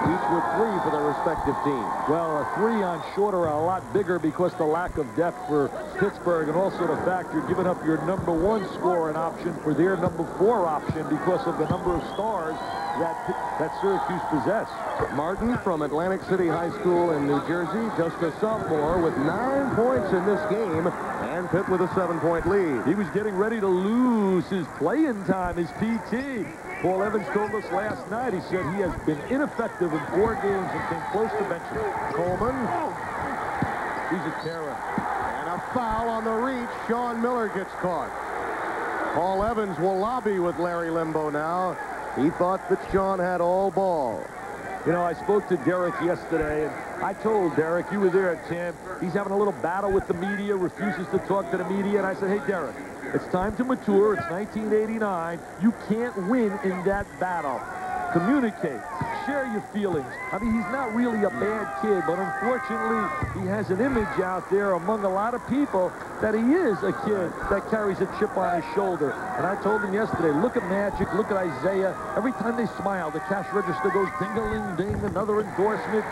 S1: each with 3 for their respective teams.
S2: Well, a 3 on Shorter are a lot bigger because the lack of depth for Pittsburgh, and also the fact you're giving up your #1 scoring option for their #4 option because of the number of stars that Syracuse possess.
S1: Martin from Atlantic City High School in New Jersey, just a sophomore with 9 points in this game, and Pitt with a 7-point lead.
S2: He was getting ready to lose his playing time, his PT. Paul Evans told us last night, he said he has been ineffective in 4 games and came close to benching.
S1: Coleman.
S2: He's a terror.
S1: And a foul on the reach. Sean Miller gets caught. Paul Evans will lobby with Larry Limbo now. He thought that Sean had all ball.
S2: You know, I spoke to Derek yesterday, and I told Derek, you were there, Tim, he's having a little battle with the media, refuses to talk to the media, and I said, hey, Derek, it's time to mature. It's 1989. You can't win in that battle. Communicate. Share your feelings. I mean, he's not really a bad kid, but unfortunately, he has an image out there among a lot of people that he is a kid that carries a chip on his shoulder. And I told him yesterday, look at Magic, look at Isaiah. Every time they smile, the cash register goes ding-a-ling-ding, another endorsement.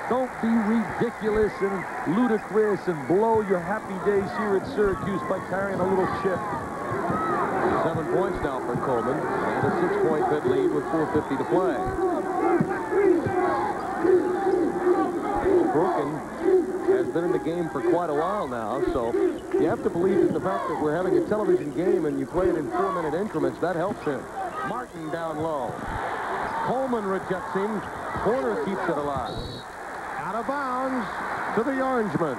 S2: Don't be ridiculous and ludicrous and blow your happy days here at Syracuse by carrying a little chip.
S1: 7 points now for Coleman, and a 6-point Pitt lead with 4:50 to play. Brooken has been in the game for quite a while now, so you have to believe that the fact that we're having a television game and you play it in 4-minute increments, that helps him. Martin down low. Coleman rejects him. Porter keeps it alive. Out of bounds to the Orangemen.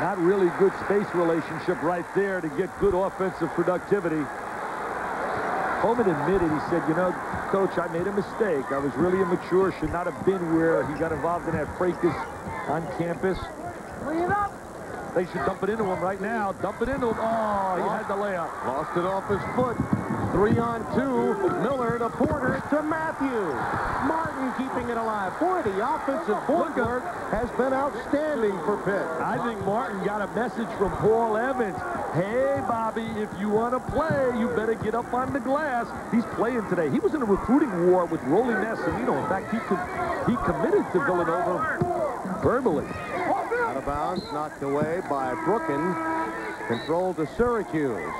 S2: Not really good space relationship right there to get good offensive productivity. Coleman admitted, he said, you know, Coach, I made a mistake. I was really immature, should not have been where he got involved in that fracas on campus. Clean up. They should dump it into him right now. Dump it into him. Oh, he had the layup.
S1: Lost it off his foot. 3-on-2. Miller to Porter to Matthews. Martin keeping it alive. Boy, the offensive board work has been outstanding for Pitt.
S2: I think Martin got a message from Paul Evans. Hey, Bobby, if you want to play, you better get up on the glass. He's playing today. He was in a recruiting war with Rolly Massimino. In fact, he committed to Villanova verbally.
S1: Out of bounds, knocked away by Brooken. Controlled to Syracuse.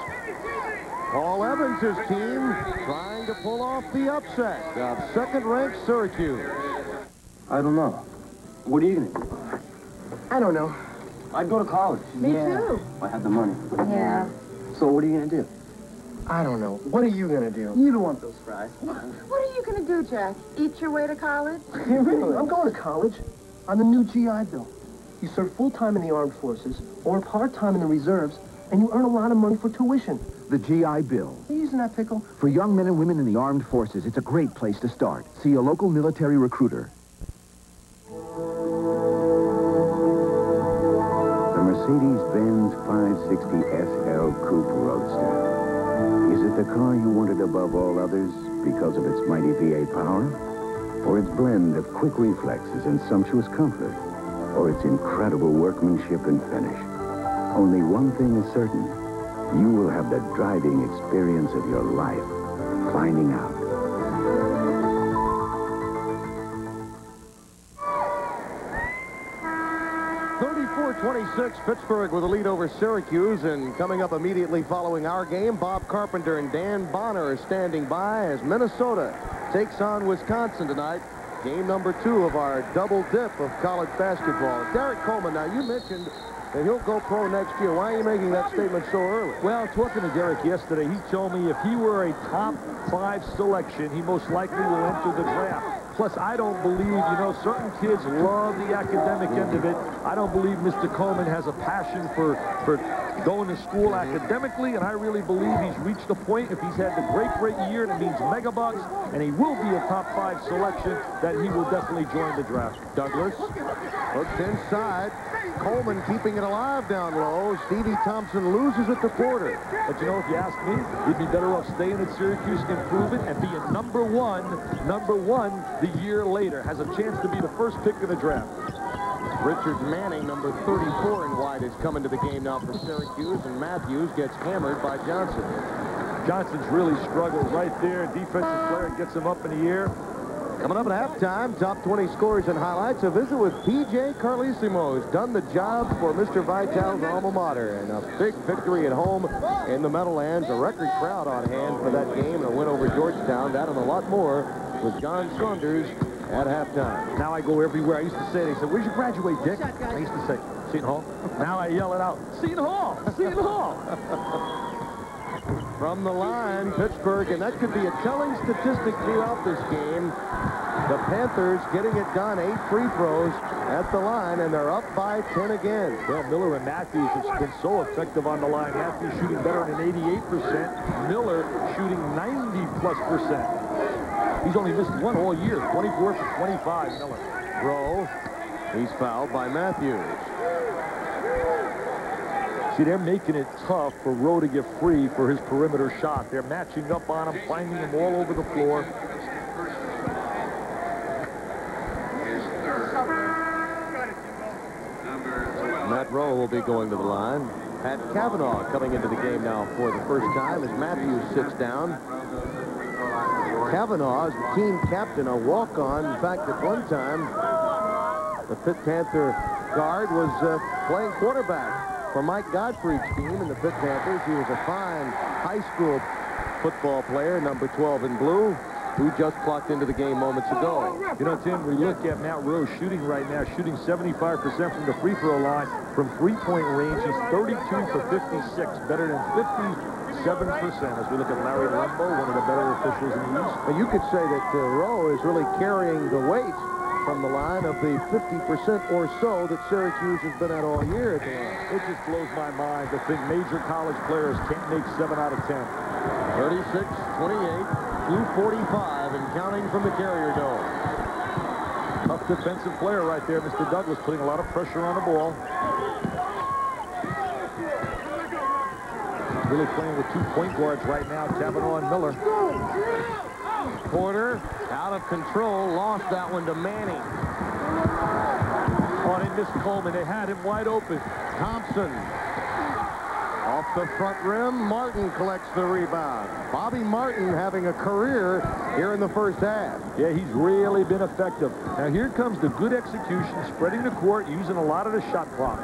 S1: Paul Evans' team trying to pull off the upset of second-ranked Syracuse.
S6: I don't know. What are you going to do?
S8: I don't know.
S6: I'd go to college.
S8: Me too.
S6: If I had the money.
S8: Yeah.
S6: So what are you going to do?
S8: I don't know. What are you going to do?
S6: You don't want those fries.
S9: What are you going to do, Jack? Eat your way to college?
S8: Really? I'm going to college on the new GI Bill. You serve full-time in the armed forces or part-time in the reserves, and you earn a lot of money for tuition.
S10: The GI Bill.
S8: Are you using that pickle?
S10: For young men and women in the armed forces, it's a great place to start. See a local military recruiter.
S5: The Mercedes-Benz 560 SL Coupe Roadster. Is it the car you wanted above all others because of its mighty V8 power? Or its blend of quick reflexes and sumptuous comfort? Or its incredible workmanship and finish? Only one thing is certain. You will have the driving experience of your life, finding out.
S1: 26, Pittsburgh with a lead over Syracuse. And coming up immediately following our game, Bob Carpenter and Dan Bonner are standing by as Minnesota takes on Wisconsin tonight. Game number 2 of our double dip of college basketball. Derek Coleman, now you mentioned that he'll go pro next year. Why are you making that statement so early?
S2: Well, talking to Derek yesterday, he told me if he were a top 5 selection, he most likely will enter the draft. Plus, I don't believe, certain kids love the academic end of it. I don't believe Mr. Coleman has a passion for going to school academically, and I really believe he's reached a point, if he's had the great year, and it means mega bucks, and he will be a top 5 selection, that he will definitely join the draft.
S1: Douglas looks inside. Coleman keeping it alive down low. Stevie Thompson loses it to Porter.
S2: But if you ask me, he'd be better off staying at Syracuse, improving, and being number one the year later. Has a chance to be the first pick in the draft.
S1: Richard Manning, number 34 in white, is coming to the game now for Syracuse, and Matthews gets hammered by Johnson.
S2: Johnson's really struggled right there. Defensive player gets him up in the air.
S1: Coming up at halftime, top 20 scores and highlights. A visit with P.J. Carlesimo, who's done the job for Mr. Vitale's alma mater. And a big victory at home in the Meadowlands. A record crowd on hand for that game, and a win over Georgetown. That and a lot more with John Saunders at halftime.
S2: Now I go everywhere. I used to say, they said, where'd you graduate, Dick? I used to say, Seton Hall. Now I yell it out, Seton Hall, Seton Hall.
S1: From the line, Pittsburgh, and that could be a telling statistic throughout this game. The Panthers getting it done, 8 free throws at the line, and they're up by 10 again.
S2: Well, Miller and Matthews have been so effective on the line. Matthews shooting better than 88%. Miller shooting 90+%. He's only missed one all year, 24 for 25, Miller.
S1: Rowe, he's fouled by Matthews.
S2: See, they're making it tough for Rowe to get free for his perimeter shot. They're matching up on him, finding him all over the floor.
S1: Matt Rowe will be going to the line. Pat Cavanaugh coming into the game now for the first time as Matthews sits down. Cavanaugh is the team captain, a walk-on. In fact, at one time, the Pitt Panther guard was playing quarterback for Mike Godfrey's team in the Pitt Panthers. He was a fine high school football player, number 12 in blue, who just clocked into the game moments ago.
S2: Tim, we look at Matt Rowe shooting right now, shooting 75% from the free throw line. From three-point range, he's 32 for 56, better than 57%. As we look at Larry Lembo, one of the better officials in the East.
S1: Well, you could say that Rowe is really carrying the weight from the line of the 50% or so that Syracuse has been at all year.
S2: It just blows my mind to think major college players can't make 7 out of 10.
S1: 36-28, 2:45 and counting from the Carrier Dome.
S2: Tough defensive player right there, Mr. Douglas, putting a lot of pressure on the ball. Really playing with 2 point guards right now, Cavanaugh and Miller.
S1: Porter out of control, lost that one to Manning.
S2: Oh, they missed Coleman. They had him wide open.
S1: Thompson off the front rim. Martin collects the rebound. Bobby Martin having a career here in the first half.
S2: Yeah, he's really been effective. Now here comes the good execution, spreading the court, using a lot of the shot clock.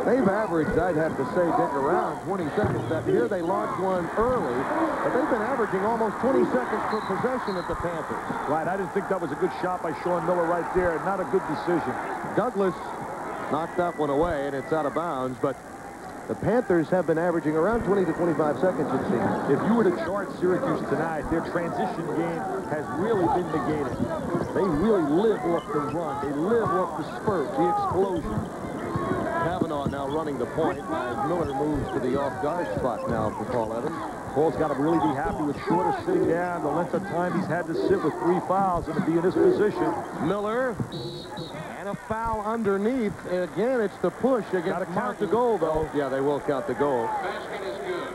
S1: They've averaged, I'd have to say, Dick, around 20 seconds. That here they launched one early, but they've been averaging almost 20 seconds per possession at the Panthers.
S2: Right, I didn't think that was a good shot by Sean Miller right there. Not a good decision.
S1: Douglas knocked that one away, and it's out of bounds, but the Panthers have been averaging around 20 to 25 seconds, it seems.
S2: If you were to chart Syracuse tonight, their transition game has really been negated. They really live off the run. They live off the spurt, the explosion.
S1: Cavanaugh now running the point as Miller moves to the off-guard spot now for Paul Evans.
S2: Paul's got to really be happy with Shorter sitting down. The length of time he's had to sit with 3 fouls and to be in this position.
S1: Miller, and a foul underneath. Again, it's the push against
S2: Got to count the goal, though.
S1: Yeah, they will count the goal.
S11: Basket is good.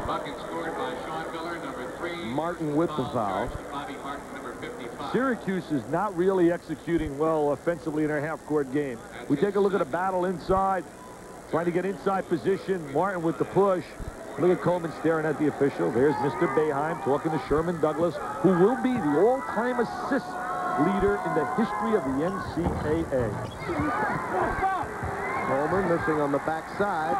S11: Bucket scored by Sean Miller, number 3.
S1: Martin with the foul.
S11: Bobby Martin, number 55.
S2: Syracuse is not really executing well offensively in their half-court game. We take a look at a battle inside, trying to get inside position. Martin with the push. Look at Coleman staring at the official. There's Mr. Boeheim talking to Sherman Douglas, who will be the all-time assist leader in the history of the NCAA.
S1: Coleman missing on the backside.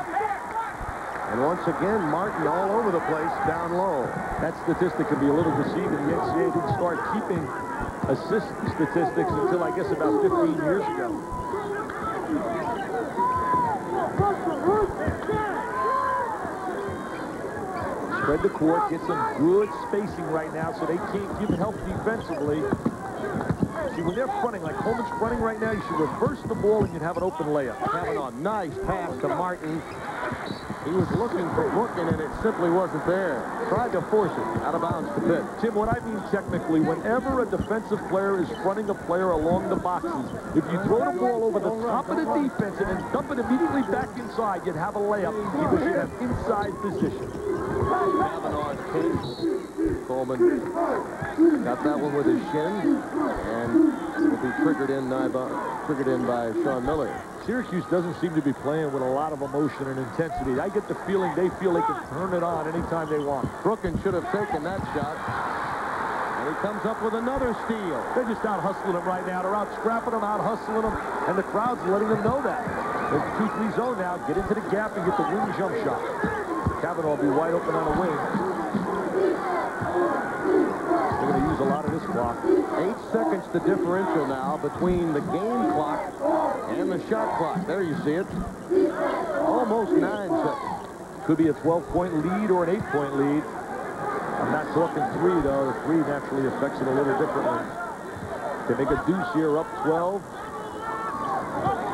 S1: And once again, Martin all over the place down low.
S2: That statistic can be a little deceiving. The NCAA didn't start keeping assist statistics until, I guess, about 15 years ago. Spread the court, get some good spacing right now so they can't give help defensively. See, when they're fronting, like Coleman's fronting right now, you should reverse the ball and you'd have an open layup.
S1: Kavanaugh, nice pass to Martin. He was looking for booking, and it simply wasn't there. Tried to force it out of bounds to Pitt.
S2: Tim, what I mean technically, whenever a defensive player is fronting a player along the boxes, if you throw the ball over the top of the defense and then dump it immediately back inside, you'd have a layup because you have inside position.
S1: Kavanaugh's case. Coleman got that one with his shin, and will be triggered in by Sean Miller.
S2: Syracuse doesn't seem to be playing with a lot of emotion and intensity. I get the feeling they feel they can turn it on anytime they want.
S1: Brookins should have taken that shot. And he comes up with another steal.
S2: They're just out hustling him right now. They're out scrapping him, out hustling him, and the crowd's letting them know that. It's 2-3 zone now. Get into the gap and get the wing jump shot. Kavanaugh will be wide open on the wing. They're going to use a lot of this clock.
S1: 8 seconds the differential now between the game clock and the shot clock. There you see it. Almost 9 seconds.
S2: Could be a 12-point lead or an 8-point lead. I'm not talking 3, though. The 3 naturally affects it a little differently. They make a deuce here, up 12.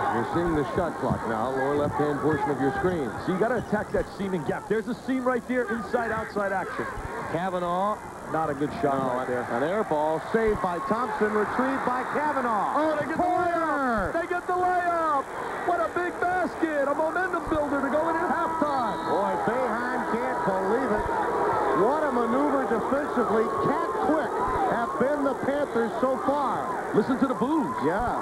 S1: You're seeing the shot clock now, lower left-hand portion of your screen.
S2: So you got to attack that seaming gap. There's a seam right there, inside-outside action.
S1: Kavanaugh.
S2: Not a good shot right there.
S1: An air ball saved by Thompson, retrieved by Kavanaugh.
S2: Oh, they get the layup. They get the layup. What a big basket. A momentum builder to go in at halftime.
S1: Boy, Boeheim can't believe it. What a maneuver defensively. Cat Quick have been the Panthers so far.
S2: Listen to the boos.
S1: Yeah.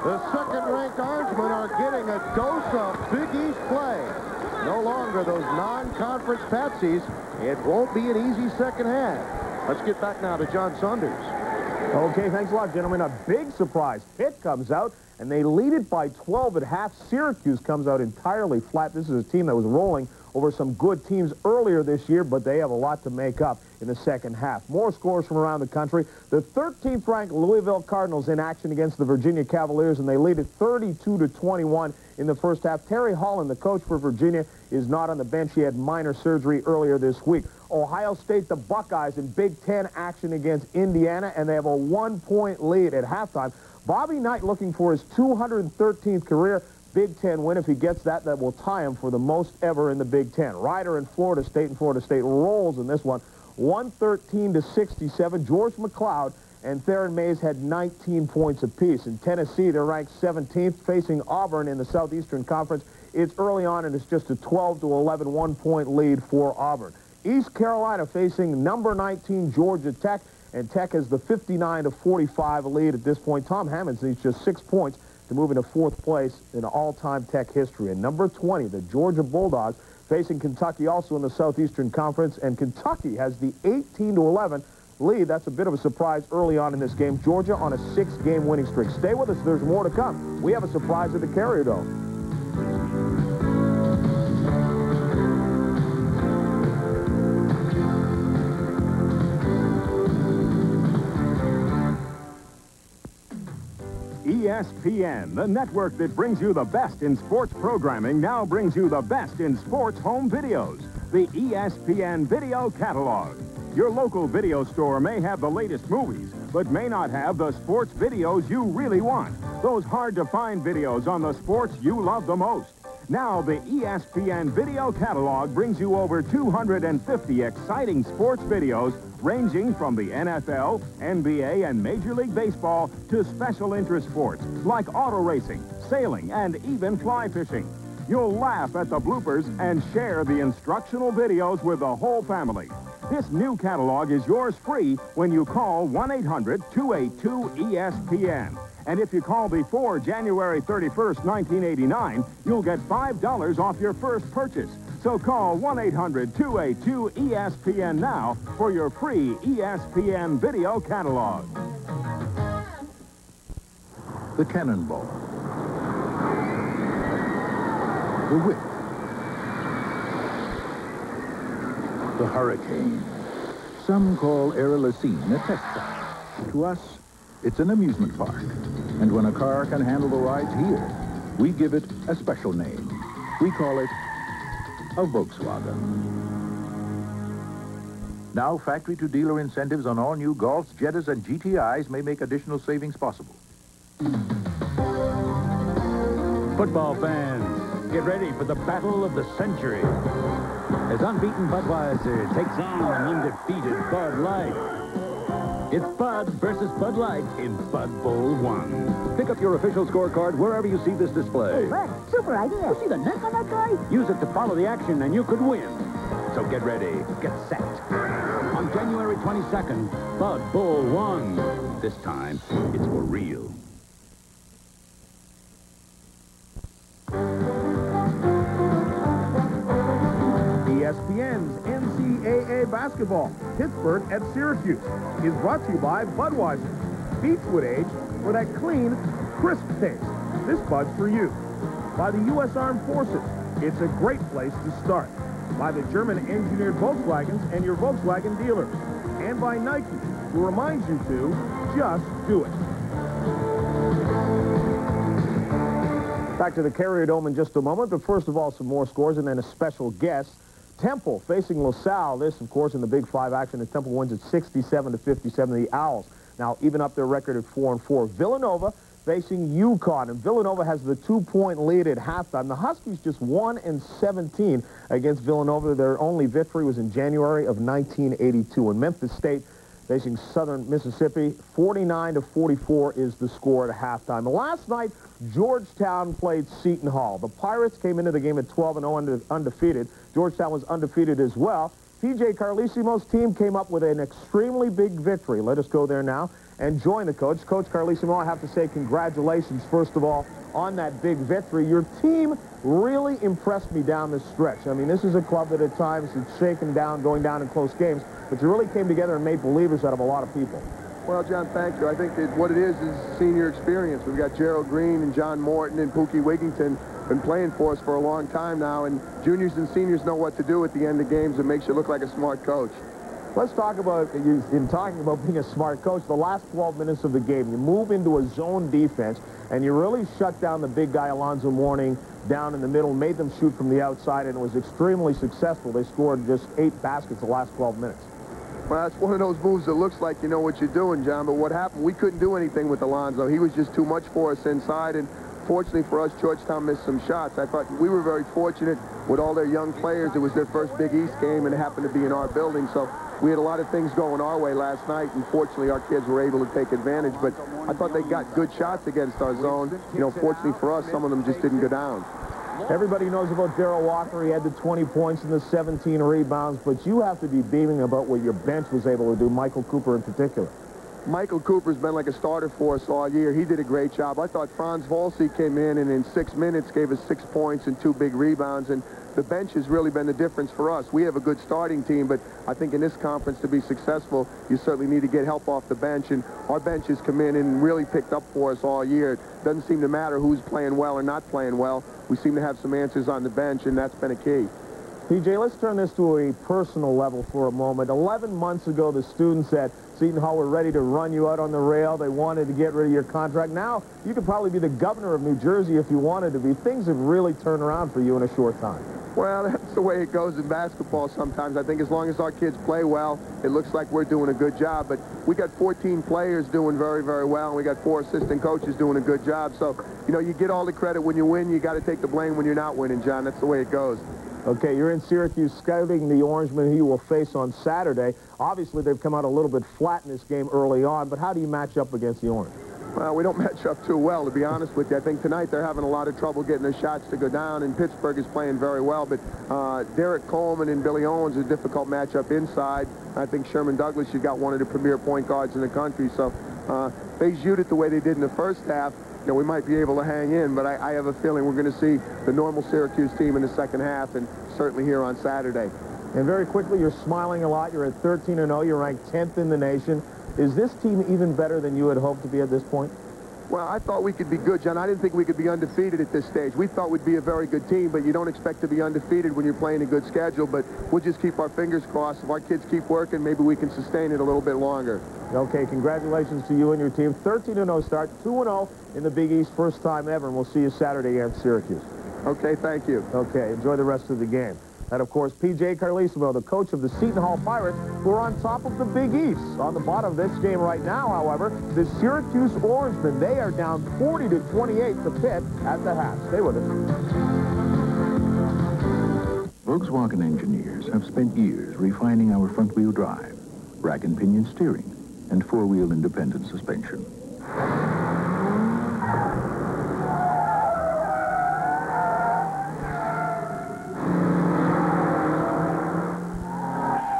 S1: The second-ranked Orangemen are getting a dose of Big East play. No longer those non-conference patsies. It won't be an easy second half. Let's get back now to John Saunders.
S3: Okay, thanks a lot, gentlemen. A big surprise. Pitt comes out, and they lead it by 12 at half. Syracuse comes out entirely flat. This is a team that was rolling over some good teams earlier this year, but they have a lot to make up in the second half. More scores from around the country. The 13th-ranked Louisville Cardinals in action against the Virginia Cavaliers, and they lead it 32-21 in the first half. Terry Holland, the coach for Virginia, is not on the bench. He had minor surgery earlier this week. Ohio State, the Buckeyes, in Big Ten action against Indiana, and they have a 1-point lead at halftime. Bobby Knight looking for his 213th career Big Ten win. If he gets that, that will tie him for the most ever in the Big Ten. Ryder in Florida State, and Florida State rolls in this one, 113-67. George McLeod and Theron Mays had 19 points apiece. In Tennessee, they're ranked 17th, facing Auburn in the Southeastern Conference. It's early on, and it's just a 12-11 one-point lead for Auburn. East Carolina facing number 19 Georgia Tech, and Tech has the 59-45 lead at this point. Tom Hammonds needs just 6 points to move into 4th place in all-time Tech history. And number 20, the Georgia Bulldogs, facing Kentucky, also in the Southeastern Conference, and Kentucky has the 18-11 lead. That's a bit of a surprise early on in this game. Georgia on a 6-game winning streak. Stay with us. There's more to come. We have a surprise at the Carrier Dome.
S22: ESPN, the network that brings you the best in sports programming, now brings you the best in sports home videos. The ESPN Video Catalog. Your local video store may have the latest movies, but may not have the sports videos you really want. Those hard-to-find videos on the sports you love the most. Now, the ESPN Video Catalog brings you over 250 exciting sports videos ranging from the NFL, NBA, and Major League Baseball to special interest sports like auto racing, sailing, and even fly fishing. You'll laugh at the bloopers and share the instructional videos with the whole family. This new catalog is yours free when you call 1-800-282-ESPN. And if you call before January 31st, 1989, you'll get $5 off your first purchase. So call 1-800-282-ESPN now for your free ESPN video catalog.
S7: the cannonball, the whip, the hurricane. Some call Air-Lacine a test site. To us, it's an amusement park. And when a car can handle the rides here, we give it a special name. We call it a Volkswagen. Now, factory-to-dealer incentives on all new Golfs, Jettas, and GTIs may make additional savings possible.
S12: Football fans, get ready for the battle of the century. As unbeaten Budweiser takes on undefeated Bud Light. It's Bud versus Bud Light in Bud Bowl 1. Pick up your official scorecard wherever you see this display.
S13: Hey, Bud, super idea. You see the neck on that guy?
S12: Use it to follow the action and you could win. So get ready, get set. On January 22nd, Bud Bowl 1. This time, it's for real.
S3: ESPN's NCAA basketball, Pittsburgh at Syracuse, is brought to you by Budweiser. Beechwood Age for that clean, crisp taste. This Bud's for you. By the U.S. Armed Forces, it's a great place to start. By the German-engineered Volkswagens and your Volkswagen dealers. And by Nike, who reminds you to just do it. Back to the Carrier Dome in just a moment, but first of all, some more scores and then a special guest. Temple facing LaSalle. This, of course, in the Big 5 action, and Temple wins at 67-57. The Owls now even up their record at 4-4. Villanova facing UConn, and Villanova has the 2-point lead at halftime. The Huskies just 1-17 against Villanova. Their only victory was in January of 1982. And Memphis State facing Southern Mississippi, 49-44 is the score at halftime. Last night, Georgetown played Seton Hall. The Pirates came into the game at 12-0 undefeated. Georgetown was undefeated as well. P.J. Carlesimo's team came up with an extremely big victory. Let us go there now and join the coach. Coach Carlesimo, I have to say congratulations, first of all, on that big victory. Your team really impressed me down this stretch. I mean, this is a club that at times is shaken down, going down in close games, but you really came together and made believers out of a lot of people.
S24: Well, John, thank you. I think that what it is senior experience. We've got Gerald Green and John Morton and Pookie Wigington been playing for us for a long time now, and juniors and seniors know what to do at the end of games. It makes you look like a smart coach.
S3: Let's talk about, in talking about being a smart coach, the last 12 minutes of the game. You move into a zone defense, and you really shut down the big guy, Alonzo Mourning, down in the middle, made them shoot from the outside, and it was extremely successful. They scored just 8 baskets the last 12 minutes.
S24: Well, that's one of those moves that looks like you know what you're doing, John, but what happened, we couldn't do anything with Alonzo. He was just too much for us inside, and fortunately for us, Georgetown missed some shots. I thought we were very fortunate with all their young players. It was their first Big East game, and it happened to be in our building, so we had a lot of things going our way last night, and fortunately our kids were able to take advantage, but I thought they got good shots against our zone. You know, fortunately for us, some of them just didn't go down.
S3: Everybody knows about Darrell Walker. He had the 20 points and the 17 rebounds, but you have to be beaming about what your bench was able to do, Michael Cooper in particular.
S24: Michael Cooper's been like a starter for us all year. He did a great job. I thought Franz Volsey came in and in 6 minutes gave us 6 points and 2 big rebounds, and the bench has really been the difference for us. We have a good starting team, but I think in this conference to be successful, you certainly need to get help off the bench, and our bench has come in and really picked up for us all year. It doesn't seem to matter who's playing well or not playing well. We seem to have some answers on the bench, and that's been a key.
S3: PJ, let's turn this to a personal level for a moment. 11 months ago, the students at Seton Hall were ready to run you out on the rail. They wanted to get rid of your contract. Now, you could probably be the governor of New Jersey if you wanted to be. Things have really turned around for you in a short time.
S24: Well, that's the way it goes in basketball sometimes. I think as long as our kids play well, it looks like we're doing a good job. But we got 14 players doing very, very well, and we got 4 assistant coaches doing a good job. So, you know, you get all the credit when you win. You got to take the blame when you're not winning, John. That's the way it goes.
S3: Okay, you're in Syracuse scouting the Orangemen who you will face on Saturday. Obviously, they've come out a little bit flat in this game early on, but how do you match up against the Orange?
S24: Well, we don't match up too well, to be honest with you. I think tonight they're having a lot of trouble getting their shots to go down, and Pittsburgh is playing very well. But Derek Coleman and Billy Owens is a difficult matchup inside. I think Sherman Douglas, you've got one of the premier point guards in the country. So they shoot it the way they did in the first half. You know, we might be able to hang in, but I have a feeling we're going to see the normal Syracuse team in the second half, and certainly here on Saturday.
S3: And very quickly, you're smiling a lot. You're at 13-0. You're ranked 10th in the nation. Is this team even better than you had hoped to be at this point?
S24: Well, I thought we could be good, John. I didn't think we could be undefeated at this stage. We thought we'd be a very good team, but you don't expect to be undefeated when you're playing a good schedule. But we'll just keep our fingers crossed. If our kids keep working, maybe we can sustain it a little bit longer.
S3: Okay, congratulations to you and your team. 13-0 start, 2-0 in the Big East, first time ever, and we'll see you Saturday against Syracuse.
S24: Okay, thank you.
S3: Okay, enjoy the rest of the game. And, of course, P.J. Carlesimo, the coach of the Seton Hall Pirates, who are on top of the Big East. On the bottom of this game right now, however, the Syracuse Orangemen, they are down 40-28 to Pitt at the half. Stay with us.
S7: Volkswagen engineers have spent years refining our front-wheel drive, rack and pinion steering, and four-wheel independent suspension.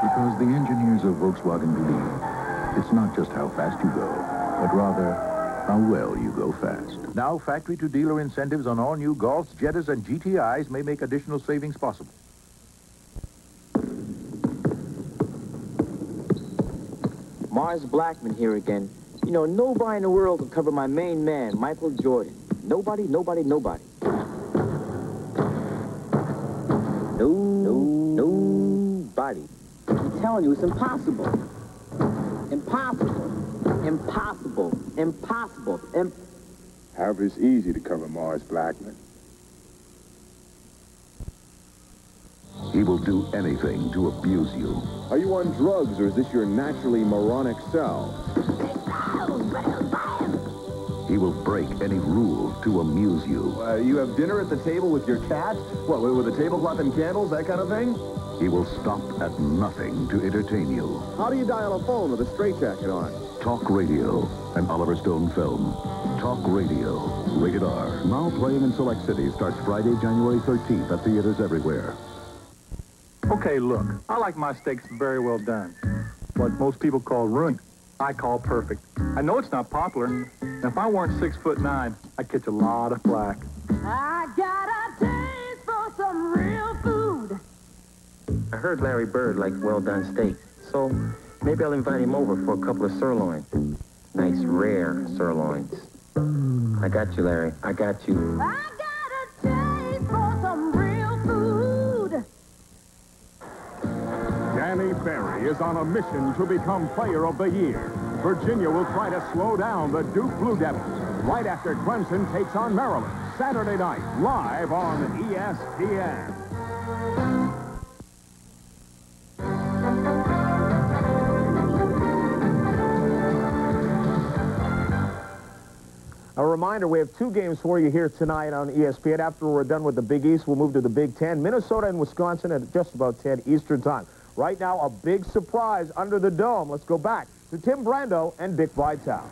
S7: Because the engineers of Volkswagen believe it's not just how fast you go, but rather how well you go fast. Now, factory-to-dealer incentives on all new Golfs, Jettas, and GTIs may make additional savings possible.
S4: Mars Blackman here again. You know, nobody in the world can cover my main man, Michael Jordan. Nobody, nobody, nobody. Nobody. I'm telling you, it's impossible. Impossible. Impossible. Impossible.
S20: However, it's easy to cover Mars Blackman.
S5: He will do anything to abuse you.
S14: Are you on drugs, or is this your naturally moronic self?
S5: He will break any rule to amuse you.
S14: You have dinner at the table with your cat? What, with a tablecloth and candles, that kind of thing?
S5: He will stop at nothing to entertain you.
S14: How do you dial a phone with a straitjacket on?
S5: Talk Radio, an Oliver Stone film. Talk Radio, rated R.
S14: Now playing in select cities, starts Friday, January 13th at theaters everywhere.
S16: Okay, look, I like my steaks very well done. What most people call ruined, I call perfect. I know it's not popular, and if I weren't 6'9", I'd catch a lot of flack.
S9: I got a taste for some real food.
S4: I heard Larry Bird liked well-done steak, so maybe I'll invite him over for a couple of sirloins. Nice, rare sirloins. I got you, Larry. I got you.
S9: I got a taste for some real food.
S18: Danny Berry is on a mission to become Player of the Year. Virginia will try to slow down the Duke Blue Devils right after Clemson takes on Maryland. Saturday night, live on ESPN.
S3: A reminder, we have two games for you here tonight on ESPN. After we're done with the Big East, we'll move to the Big Ten. Minnesota and Wisconsin at just about 10 Eastern time. Right now, a big surprise under the dome. Let's go back to Tim Brando and Dick Vitale.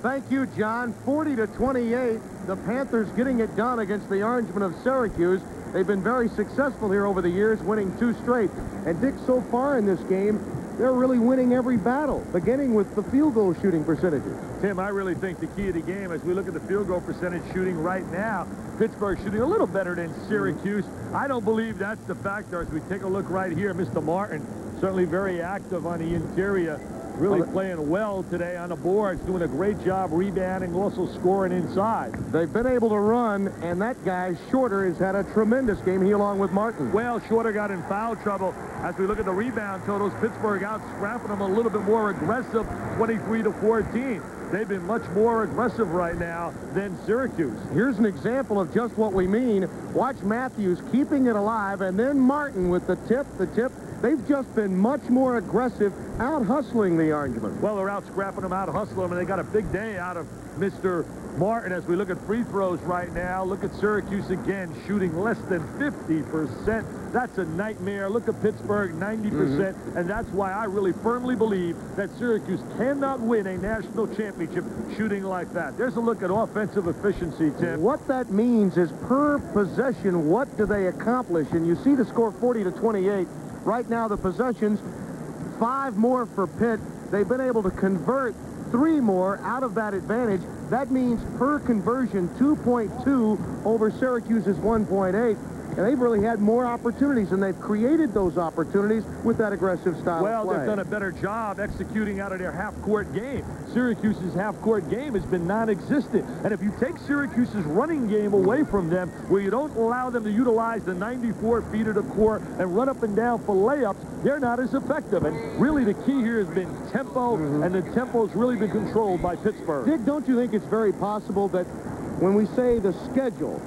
S1: Thank you, John. 40-28. The Panthers getting it done against the Orangemen of Syracuse. They've been very successful here over the years, winning 2 straight. And Dick, so far in this game, they're really winning every battle, beginning with the field goal shooting percentages.
S2: Tim, I really think the key of the game, as we look at the field goal percentage shooting right now, Pittsburgh shooting a little better than Syracuse. I don't believe that's the factor. As we take a look right here, Mr. Martin, certainly very active on the interior, really playing well today on the boards, doing a great job rebounding, also scoring inside.
S1: They've been able to run, and that guy, Shorter, has had a tremendous game, he along with Martin.
S2: Well, Shorter got in foul trouble. As we look at the rebound totals, Pittsburgh out scrapping them a little bit more aggressive, 23-14. They've been much more aggressive right now than Syracuse.
S1: Here's an example of just what we mean. Watch Matthews keeping it alive, and then Martin with the tip. They've just been much more aggressive, out-hustling the Orangemen.
S2: Well, they're out-scrapping them, out-hustling them, and they got a big day out of Mr. Martin. As we look at free throws right now, look at Syracuse again, shooting less than 50%. That's a nightmare. Look at Pittsburgh, 90%, and that's why I really firmly believe that Syracuse cannot win a national championship shooting like that. There's a look at offensive efficiency, Tim.
S1: What that means is per possession, what do they accomplish? And you see the score 40-28. Right now, the possessions, 5 more for Pitt. They've been able to convert 3 more out of that advantage. That means per conversion, 2.2 over Syracuse's 1.8. And they've really had more opportunities, and they've created those opportunities with that aggressive style of play.
S2: Well, they've done a better job executing out of their half-court game. Syracuse's half-court game has been non-existent. And if you take Syracuse's running game away from them, where you don't allow them to utilize the 94 feet of the court and run up and down for layups, they're not as effective. And really the key here has been tempo, and the tempo's really been controlled by Pittsburgh.
S1: Dick, don't you think it's very possible that when we say the schedule,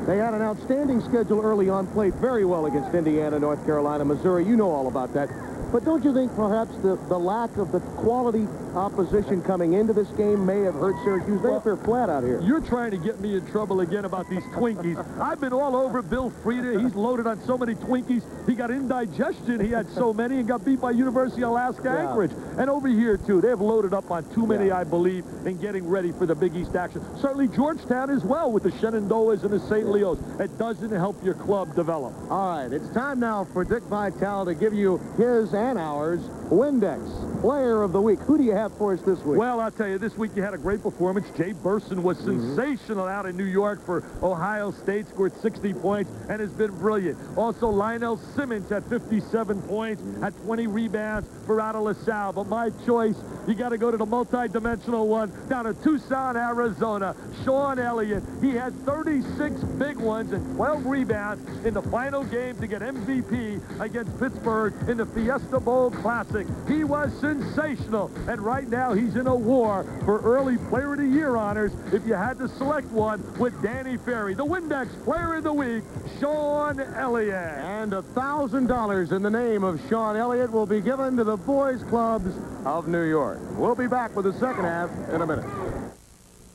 S1: they had an outstanding schedule early on, played very well against Indiana, North Carolina, Missouri. You know all about that. But don't you think perhaps the lack of the quality opposition coming into this game may have hurt Syracuse? They're flat out here.
S2: You're trying to get me in trouble again about these Twinkies. I've been all over Bill Frieda. He's loaded on so many Twinkies. He got indigestion. He had so many and got beat by University of Alaska Anchorage. And over here, too, they've loaded up on too many, I believe, in getting ready for the Big East action. Certainly Georgetown as well with the Shenandoahs and the St. Leos. It doesn't help your club develop.
S1: All right, it's time now for Dick Vitale to give you his and ours Windex Player of the Week. Who do you have for us this week?
S2: Well, I'll tell you, this week you had a great performance. Jay Burson was sensational out in New York for Ohio State, scored 60 points, and has been brilliant. Also, Lionel Simmons had 57 points, had 20 rebounds for out of LaSalle. But my choice, you got to go to the multi-dimensional one down in Tucson, Arizona. Sean Elliott, he had 36 big ones and 12 rebounds in the final game to get MVP against Pittsburgh in the Fiesta Bowl Classic. He was sensational, and right now he's in a war for early Player of the Year honors if you had to select one with Danny Ferry. The Windex Player of the Week, Sean Elliott.
S1: And $1,000 in the name of Sean Elliott will be given to the boys clubs of New York. We'll be back with the second half in a minute.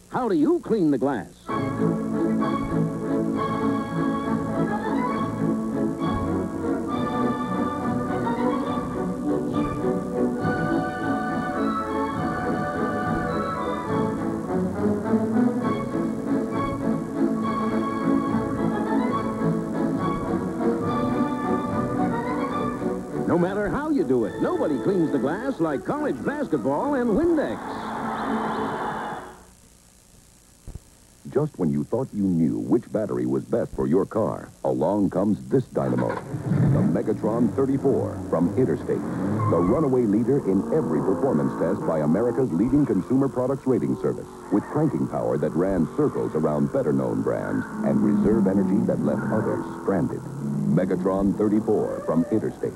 S15: How do you clean the glass? No matter how you do it, nobody cleans the glass like college basketball and Windex.
S17: Just when you thought you knew which battery was best for your car, along comes this dynamo, the Megatron 34 from Interstate, the runaway leader in every performance test by America's leading consumer products rating service, with cranking power that ran circles around better-known brands and reserve energy that left others stranded. Megatron 34 from Interstate.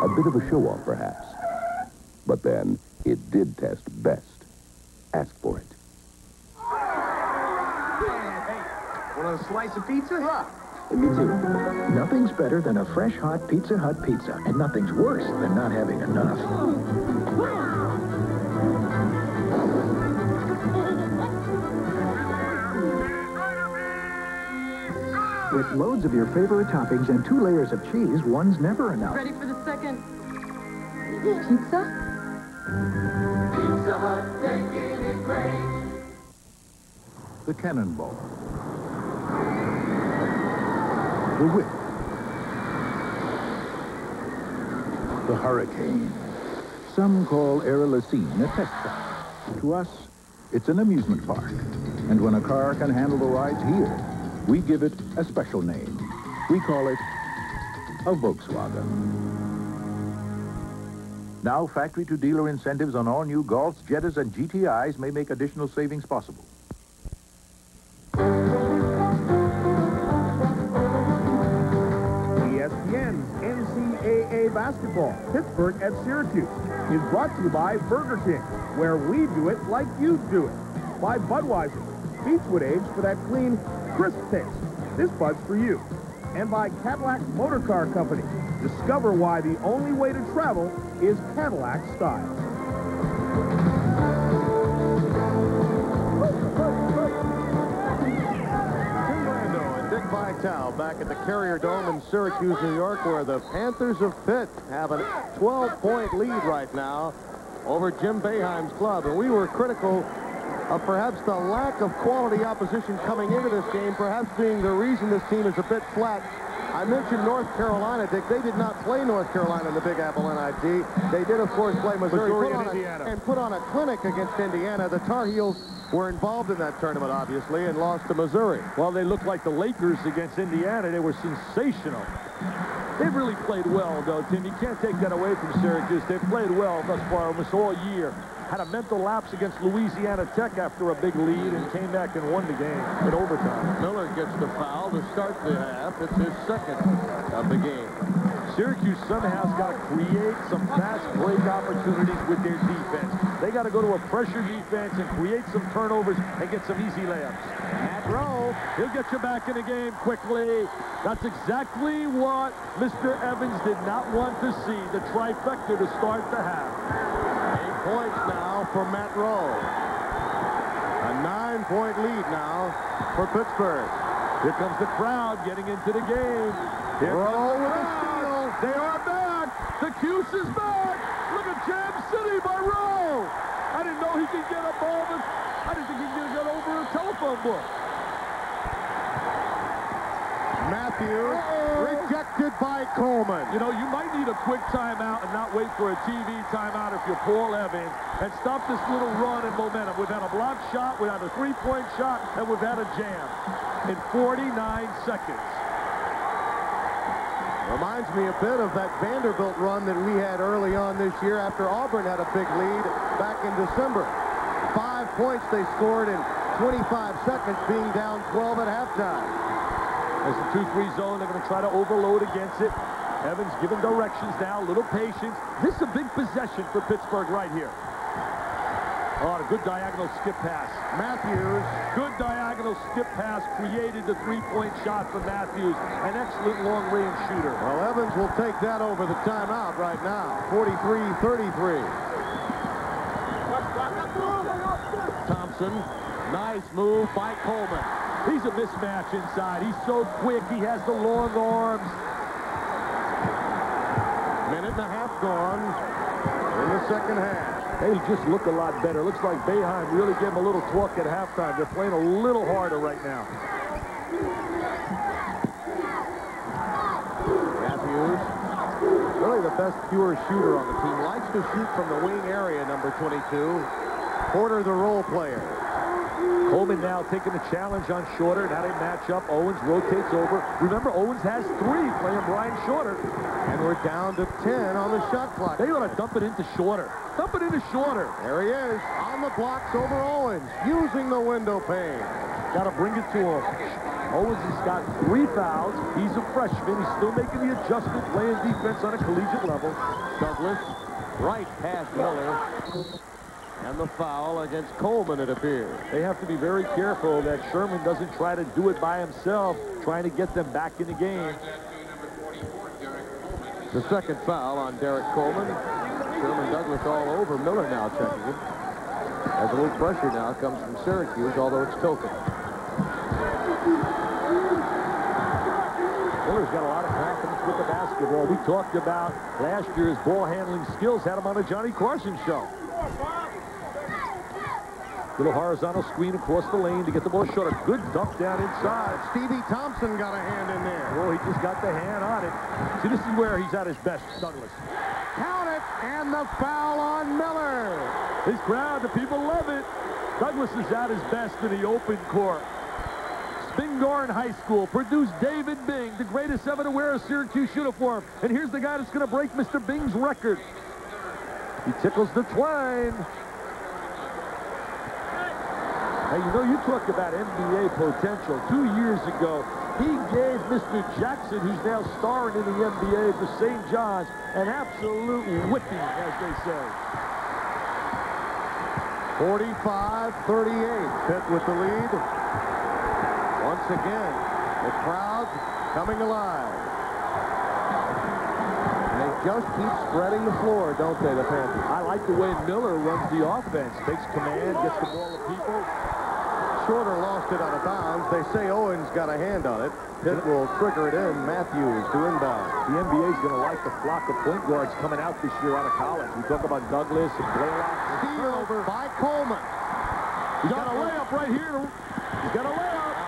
S17: A bit of a show-off, perhaps. But then, it did test best. Ask for it.
S10: Want a slice of pizza? Yeah.
S15: Me too.
S10: Nothing's better than a fresh, hot Pizza Hut pizza, and nothing's worse than not having enough. With loads of your favorite toppings and 2 layers of cheese, one's never enough.
S9: Ready for the second pizza?
S19: Pizza Hut, taking it great.
S7: The Cannonball. The Whip. The Hurricane. Some call Aerolacine a test track. To us, it's an amusement park. And when a car can handle the rides here, we give it a special name. We call it a Volkswagen. Now, factory-to-dealer incentives on all new Golfs, Jettas, and GTIs may make additional savings possible.
S3: ESPN's NCAA basketball, Pittsburgh at Syracuse, is brought to you by Burger King, where we do it like you do it. By Budweiser, Beechwood Age for that clean, crisp taste. This Bud's for you. And by Cadillac Motor Car Company. Discover why the only way to travel is Cadillac style.
S1: Tim Brando and Dick Vitale back at the Carrier Dome in Syracuse, New York, where the Panthers of Pitt have a 12-point lead right now over Jim Boeheim's club. And we were critical of perhaps the lack of quality opposition coming into this game, perhaps being the reason this team is a bit flat. I mentioned North Carolina, Dick. They did not play North Carolina in the Big Apple NIT. They did, of course, play Missouri and put on a clinic against Indiana. The Tar Heels were involved in that tournament, obviously, and lost to Missouri.
S2: Well, they looked like the Lakers against Indiana. They were sensational. They've really played well, though, Tim. You can't take that away from Syracuse. They've played well thus far, almost all year. Had a mental lapse against Louisiana Tech after a big lead and came back and won the game in overtime.
S1: Miller gets the foul to start the half. It's his second of the game.
S2: Syracuse somehow has got to create some fast break opportunities with their defense. They got to go to a pressure defense and create some turnovers and get some easy layups. Matt Rowe, he'll get you back in the game quickly. That's exactly what Mr. Evans did not want to see, the trifecta to start the half.
S1: 8 points now for Matt Rowe. A 9-point lead now for Pittsburgh.
S2: Here comes the crowd getting into the game. Here
S1: Rowe with the steal.
S2: They are back. The Cuse is back. Look at Jam City by Rowe. I didn't know he could get a ball. I didn't think he could get over a telephone book.
S1: Matthews rejected by Coleman.
S2: You know, you might need a quick timeout and not wait for a TV timeout if you're Paul Evans and stop this little run and momentum. We've had a block shot, we've had a three-point shot, and we've had a jam in 49 seconds.
S1: Reminds me a bit of that Vanderbilt run that we had early on this year after Auburn had a big lead back in December. 5 points they scored in 25 seconds, being down 12 at halftime.
S2: There's a 2-3 zone. They're going to try to overload against it. Evans giving directions now, a little patience. This is a big possession for Pittsburgh right here. Oh, a good diagonal skip pass.
S1: Matthews.
S2: Good diagonal skip pass created the three-point shot for Matthews. An excellent long-range shooter.
S1: Well, Evans will take that over the timeout right now. 43-33. Thompson. Nice move by Coleman.
S2: He's a mismatch inside. He's so quick. He has the long arms.
S1: Minute and a half gone in the second half.
S2: They just look a lot better. Looks like Boeheim really gave him a little talk at halftime. They're playing a little harder right now.
S1: Matthews, really the best pure shooter on the team. Likes to shoot from the wing area, number 22. Porter, the role player.
S2: Coleman now taking the challenge on Shorter. Now they match up. Owens rotates over. Remember, Owens has 3 playing Brian Shorter.
S1: And we're down to 10 on the shot clock.
S2: They ought to dump it into Shorter. Dump it into Shorter.
S1: There he is on the blocks over Owens, using the window pane.
S2: Got to bring it to him. Owens has got 3 fouls. He's a freshman. He's still making the adjustment, playing defense on a collegiate level.
S1: Douglas, right past Miller. And the foul against Coleman, it appears.
S2: They have to be very careful that Sherman doesn't try to do it by himself, trying to get them back in the game.
S1: The second foul on Derek Coleman. Sherman Douglas all over Miller now checking him. As a little pressure now comes from Syracuse, although it's token.
S2: Miller's got a lot of confidence with the basketball. We talked about last year's ball handling skills, had him on the Johnny Carson show. Little horizontal screen across the lane to get the ball short. A good dump down inside.
S1: Stevie Thompson got a hand in there.
S2: Oh, he just got the hand on it. See, this is where he's at his best, Douglas.
S1: Count it, and the foul on Miller.
S2: His crowd, the people love it. Douglas is at his best in the open court. Spingarn High School produced David Bing, the greatest ever to wear a Syracuse uniform. And here's the guy that's going to break Mr. Bing's record. He tickles the twine. Hey, you know, you talk about NBA potential. 2 years ago, he gave Mr. Jackson, who's now starring in the NBA for St. John's, an absolute whipping, as they say.
S1: 45-38. Pitt with the lead. Once again, the crowd coming alive. And they just keep spreading the floor, don't they, the Panthers?
S2: I like the way Miller runs the offense. Takes command, gets the ball to people.
S1: Shorter lost it out of bounds. They say Owens got a hand on it. Pitt will trigger it in. Matthews to inbound.
S2: The NBA is going to like the flock of point guards coming out this year out of college. We talk about Douglas and Blaylock.
S1: Steal over by Coleman.
S2: He's got a layup right here. He's got a layup.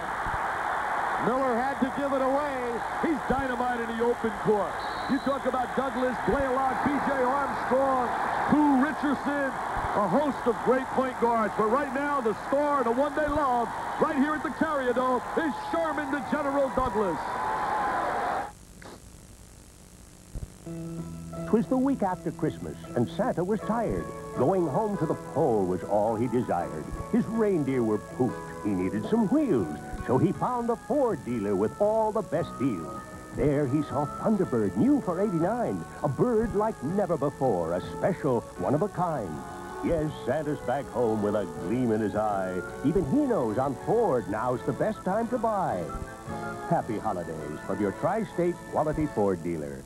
S2: Miller had to give it away. He's dynamite in the open court. You talk about Douglas, Blaylock, B.J. Armstrong, Pooh Richardson, a host of great point guards. But right now, the star, the one they love, right here at the Carrier Dome, is Sherman the General Douglas.
S6: 'Twas the week after Christmas, and Santa was tired. Going home to the pole was all he desired. His reindeer were pooped. He needed some wheels, so he found a Ford dealer with all the best deals. There he saw Thunderbird, new for $89, a bird like never before, a special, one of a kind. Yes, Santa's back home with a gleam in his eye. Even he knows on Ford, now's the best time to buy. Happy holidays from your Tri-State Quality Ford dealer.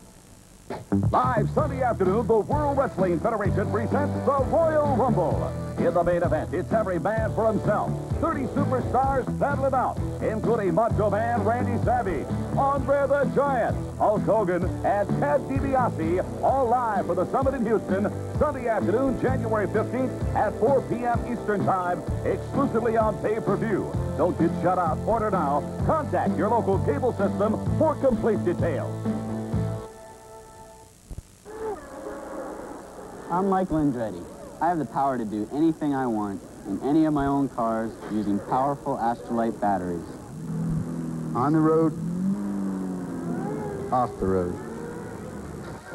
S22: Live Sunday afternoon, the World Wrestling Federation presents the Royal Rumble. In the main event, it's every man for himself. 30 superstars battle it out, including Macho Man Randy Savage, Andre the Giant, Hulk Hogan, and Ted DiBiase, all live for the Summit in Houston, Sunday afternoon, January 15th at 4 p.m. Eastern Time, exclusively on pay-per-view. Don't get shut out. Order now. Contact your local cable system for complete details.
S8: I'm Mike Lindretti. I have the power to do anything I want in any of my own cars using powerful Astrolite batteries. On the road, off the road,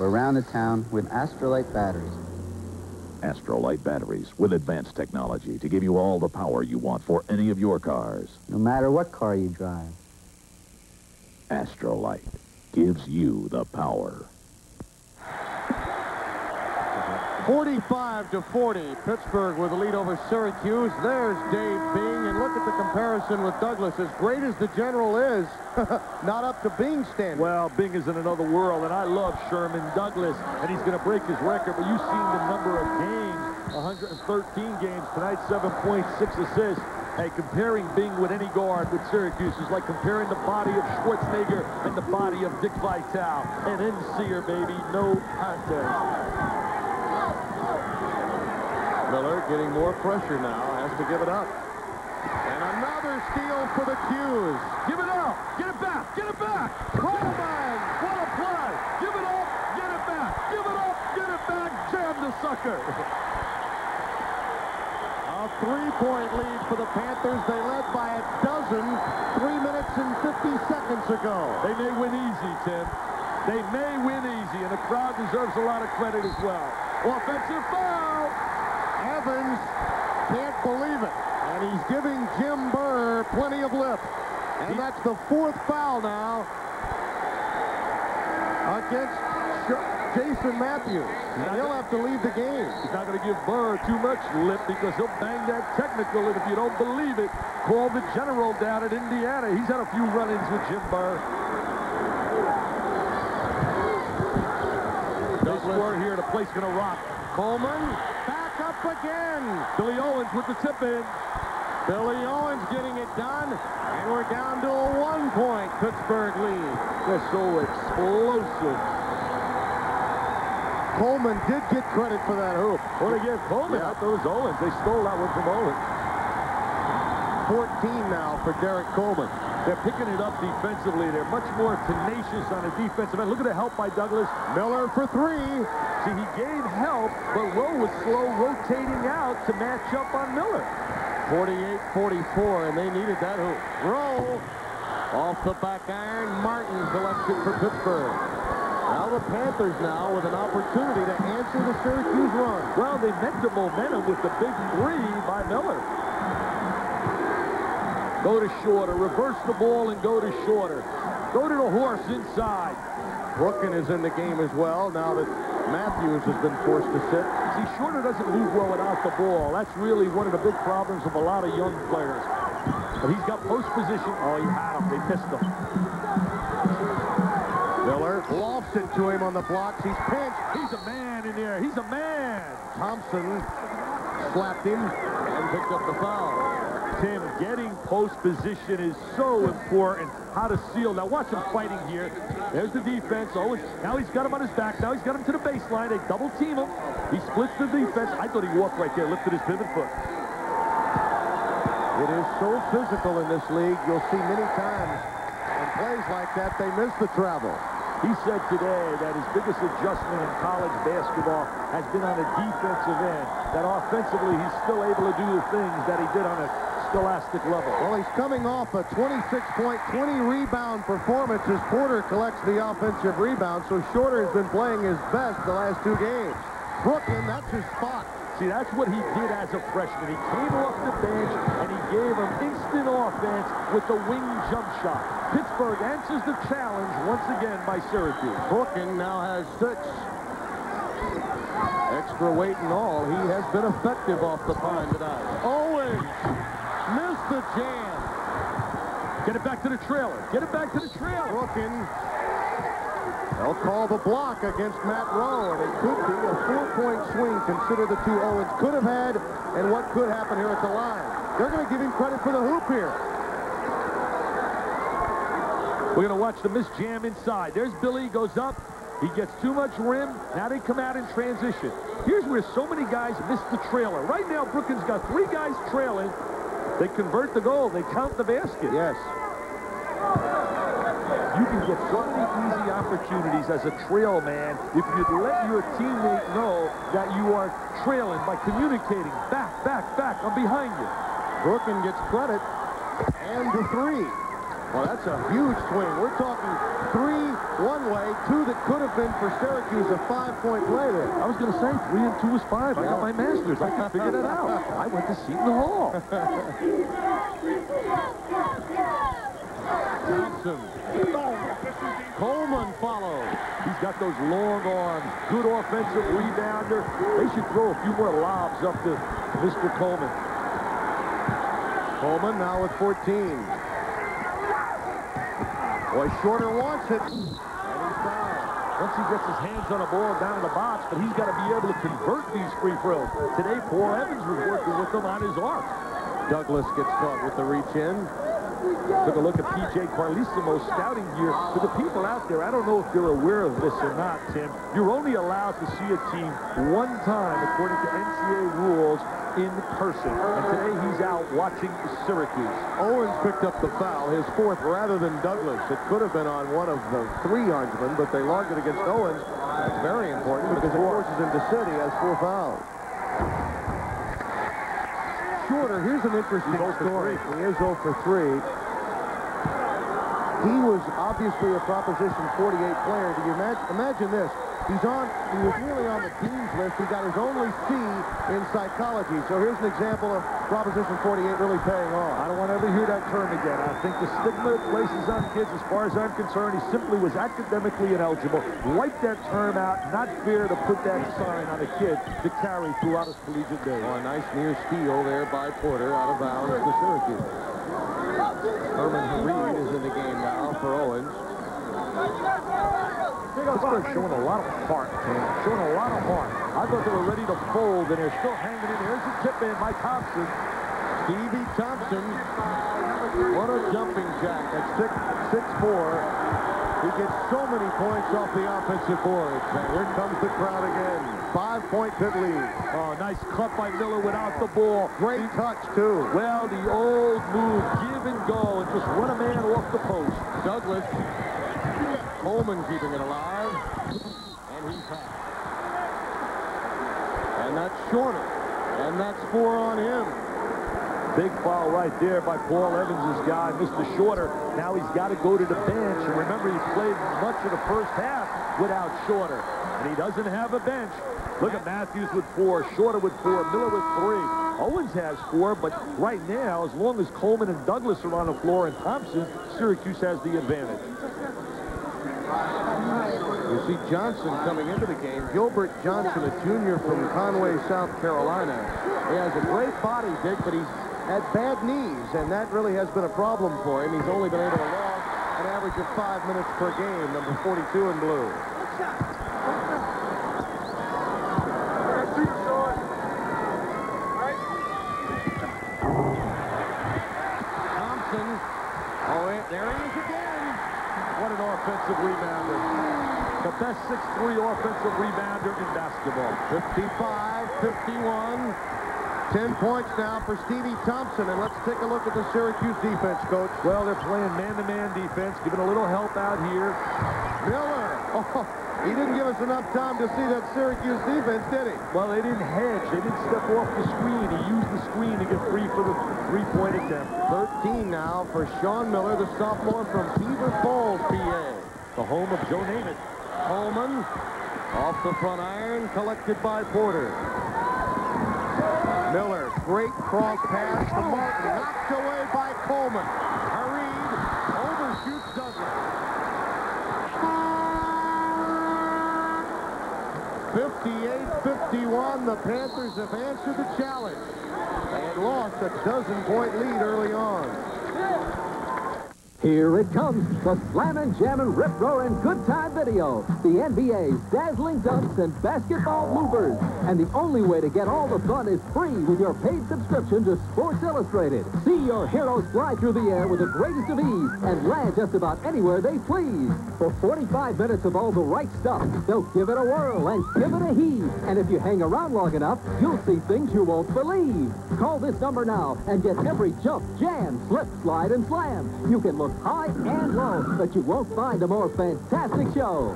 S8: or around the town with Astrolite batteries.
S7: Astrolite batteries with advanced technology to give you all the power you want for any of your cars.
S8: No matter what car you drive.
S7: Astrolite gives you the power.
S1: 45-40, Pittsburgh with a lead over Syracuse. There's Dave Bing, and look at the comparison with Douglas. As great as the General is, not up to Bing's standard.
S2: Well, Bing is in another world, and I love Sherman Douglas, and he's going to break his record. But you've seen the number of games, 113 games tonight, 7.6 assists. Hey, comparing Bing with any guard with Syracuse is like comparing the body of Schwarzenegger and the body of Dick Vitale. And in Sear, baby, no contest.
S1: Miller getting more pressure now, has to give it up. And another steal for the Qs.
S2: Give it up! Get it back! Get it back! Coleman! What a play! Give it up! Get it back! Give it up! Get it back! Jam the sucker!
S1: A three-point lead for the Panthers. They led by a dozen 3 minutes and 50 seconds ago.
S2: They may win easy, Tim. They may win easy, and the crowd deserves a lot of credit as well. Offensive foul!
S1: Evans can't believe it, and he's giving Jim Burr plenty of lip. And that's the fourth foul now against Jason Matthews. And he'll have to leave the game.
S2: He's not going to give Burr too much lip because he'll bang that technical, and if you don't believe it, call the General down at Indiana. He's had a few run-ins with Jim Burr. Douglas here, the place going to rock.
S1: Coleman back up again.
S2: Billy Owens with the tip in.
S1: Billy Owens getting it done, and we're down to a 1-point Pittsburgh lead.
S2: They're so explosive.
S1: Coleman did get credit for that hoop.
S2: Well, they gave Coleman. I thought it was Owens. They stole that one from Owens.
S1: 14 now for Derek Coleman.
S2: They're picking it up defensively. They're much more tenacious on the defensive end. Look at the help by Douglas.
S1: Miller for three.
S2: See, he gave help, but Rowe was slow rotating out to match up on Miller.
S1: 48-44, and they needed that hoop. Rowe off the back iron. Martin collects it for Pittsburgh. Now the Panthers now with an opportunity to answer the Syracuse run.
S2: Well, they met the momentum with the big three by Miller. Go to shorter, reverse the ball and go to shorter. Go to the horse inside.
S1: Brooken is in the game as well now that Matthews has been forced to sit.
S2: See, Shorter doesn't move well without the ball. That's really one of the big problems of a lot of young players. But he's got post position. Oh, he had him. They missed him.
S1: Miller lofts it to him on the blocks. He's pinched.
S2: He's a man in there. He's a man.
S1: Thompson slapped him and picked up the foul.
S2: Tim, getting post position is so important. How to seal. Now watch him fighting here. There's the defense. Oh, now he's got him on his back. Now he's got him to the baseline. They double team him. He splits the defense. I thought he walked right there, lifted his pivot foot.
S1: It is so physical in this league. You'll see many times that they missed the travel.
S2: He said today that his biggest adjustment in college basketball has been on the defensive end, that offensively he's still able to do the things that he did on a scholastic level.
S1: Well, he's coming off a 26-point, 20-rebound performance as Porter collects the offensive rebound, so Shorter has been playing his best the last 2 games. Brooklyn, that's his spot.
S2: See, that's what he did as a freshman. He came off the bench, and he gave him instant offense with the wing jump shot. Pittsburgh answers the challenge once again by Syracuse.
S1: Brooklyn now has 6. Extra weight and all, he has been effective off the pine tonight. Owens missed the jam.
S2: Get it back to the trailer. Get it back to the trailer.
S1: Brooklyn. They'll call the block against Matt Rowe, and it could be a 4-point swing. Consider the 2 Owens could have had and what could happen here at the line. They're going to give him credit for the hoop here.
S2: We're going to watch the missed jam inside. There's Billy, goes up. He gets too much rim. Now they come out in transition. Here's where so many guys miss the trailer. Right now, Brooklyn's got 3 guys trailing. They convert the goal. They count the basket.
S1: Yes.
S2: You can get so many easy opportunities as a trail man if you let your teammate know that you are trailing by communicating. Back, back, back. I'm behind you.
S1: Brooklyn gets credit. And the 3. Well, that's a huge swing. We're talking 3 one way, 2 that could have been for Syracuse, a 5-point play there.
S2: I was going to say 3 and 2 is 5. I got my master's. I can figure that out. I went to Seton Hall.
S1: Thompson. Coleman follows.
S2: He's got those long arms. Good offensive rebounder. They should throw a few more lobs up to Mr. Coleman.
S1: Coleman now with 14. Boy, Shorter wants it. And he's fouled.
S2: Once he gets his hands on a ball down in the box, but he's got to be able to convert these free throws. Today, Paul Evans was working with them on his arc.
S1: Douglas gets caught with the reach in.
S2: Took a look at P.J. Carlissimo's scouting gear. For the people out there, I don't know if you're aware of this or not, Tim. You're only allowed to see a team 1 time, according to NCAA rules, in person. And today he's out watching Syracuse.
S1: Owens picked up the foul, his 4th rather than Douglas. It could have been on one of the 3 Orangemen, but they logged it against Owens. That's very important because it forces him to sit. He has 4 fouls. Shorter, here's an interesting story. He is 0 for 3. He was obviously a Proposition 48 player. Do you imagine this? He was really on the dean's list. He got his only C in psychology. So here's an example of Proposition 48 really paying off.
S2: I don't want to ever hear that term again. I think the stigma it places on kids, as far as I'm concerned, he simply was academically ineligible. Wipe that term out. Not fair to put that sign on a kid to carry throughout his collegiate days.
S1: Oh, a nice near steal there by Porter out of bounds to Syracuse. Herman Reed is in the game now for Owens.
S2: Pittsburgh showing a lot of heart, man. Showing a lot of heart. I thought they were ready to fold, and they're still hanging in. Here's the tip in by Thompson.
S1: Stevie Thompson. What a jumping jack at 6'4". He gets so many points off the offensive boards. And here comes the crowd again. 5-point Pitt lead.
S2: Oh, nice cut by Miller without the ball.
S1: Great touch, too.
S2: Well, the old move, give and go, and just run a man off the post.
S1: Douglas. Coleman keeping it alive. And he's back. And that's Shorter. And that's 4 on him.
S2: Big foul right there by Paul Evans' guy, Mr. Shorter. Now he's got to go to the bench. And remember, he played much of the first half without Shorter. And he doesn't have a bench. Look at Matthews with 4, Shorter with 4, Miller with 3. Owens has 4, but right now, as long as Coleman and Douglas are on the floor and Thompson, Syracuse has the advantage.
S1: You see Johnson coming into the game. Gilbert Johnson, a junior from Conway, South Carolina. He has a great body, Dick, but he's had bad knees, and that really has been a problem for him. He's only been able to log an average of 5 minutes per game, number 42 in blue. Thompson. Oh, there he is again. What an offensive rebounder.
S2: The best 6'3" offensive rebounder in basketball.
S1: 55, 51. 10 points now for Stevie Thompson, and let's take a look at the Syracuse defense, Coach.
S2: Well, they're playing man-to-man defense, giving a little help out here.
S1: Miller. Oh, he didn't give us enough time to see that Syracuse defense, did he?
S2: Well, they didn't hedge. They didn't step off the screen. He used the screen to get free for the three-point attempt.
S1: 13 now for Sean Miller, the sophomore from Beaver Falls, PA.
S2: The home of Joe Namath.
S1: Coleman off the front iron, collected by Porter. Miller, great cross pass to Martin, knocked away by Coleman. Hurried, overshoots Douglas. 58-51, the Panthers have answered the challenge. They had lost a dozen-point lead early on.
S11: Here it comes, the Slammin' Jammin' Rip Roarin' Good Time Video. The NBA's dazzling dunks and basketball bloopers. And the only way to get all the fun is free with your paid subscription to Sports Illustrated. See your heroes fly through the air with the greatest of ease and land just about anywhere they please. For 45 minutes of all the right stuff, they'll give it a whirl and give it a heave. And if you hang around long enough, you'll see things you won't believe. Call this number now and get every jump, jam, slip, slide, and slam. You can look high and low, but you won't find a more fantastic show.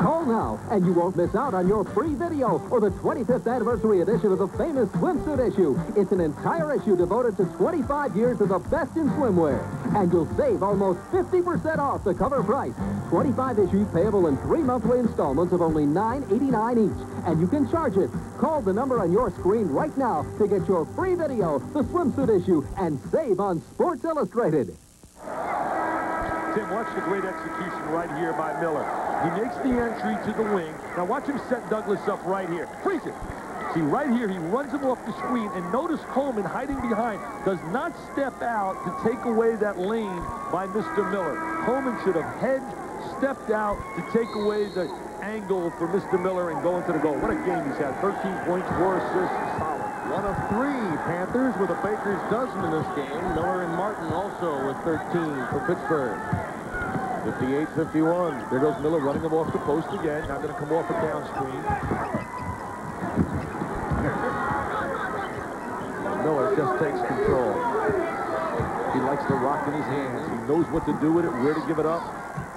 S11: Call now, and you won't miss out on your free video or the 25th anniversary edition of the famous swimsuit issue. It's an entire issue devoted to 25 years of the best in swimwear. And you'll save almost 50% off the cover price. 25 issues payable in 3 monthly installments of only $9.89 each. And you can charge it. Call the number on your screen right now to get your free video, the swimsuit issue, and save on Sports Illustrated.
S2: Tim, watch the great execution right here by Miller. He makes the entry to the wing. Now watch him set Douglas up right here. Freeze it. See, right here, he runs him off the screen, and notice Coleman hiding behind. Does not step out to take away that lane by Mr. Miller. Coleman should have hedged, stepped out to take away the angle for Mr. Miller and go into the goal. What a game he's had. 13 points, 4 assists, solid.
S1: One of 3 Panthers with a Baker's dozen in this game. Miller and Martin also with 13 for Pittsburgh. 58-51.
S2: There goes Miller running him off the post again. Now going to come off a down screen.
S1: Miller just takes control.
S2: He likes the rock in his hands. He knows what to do with it, where to give it up.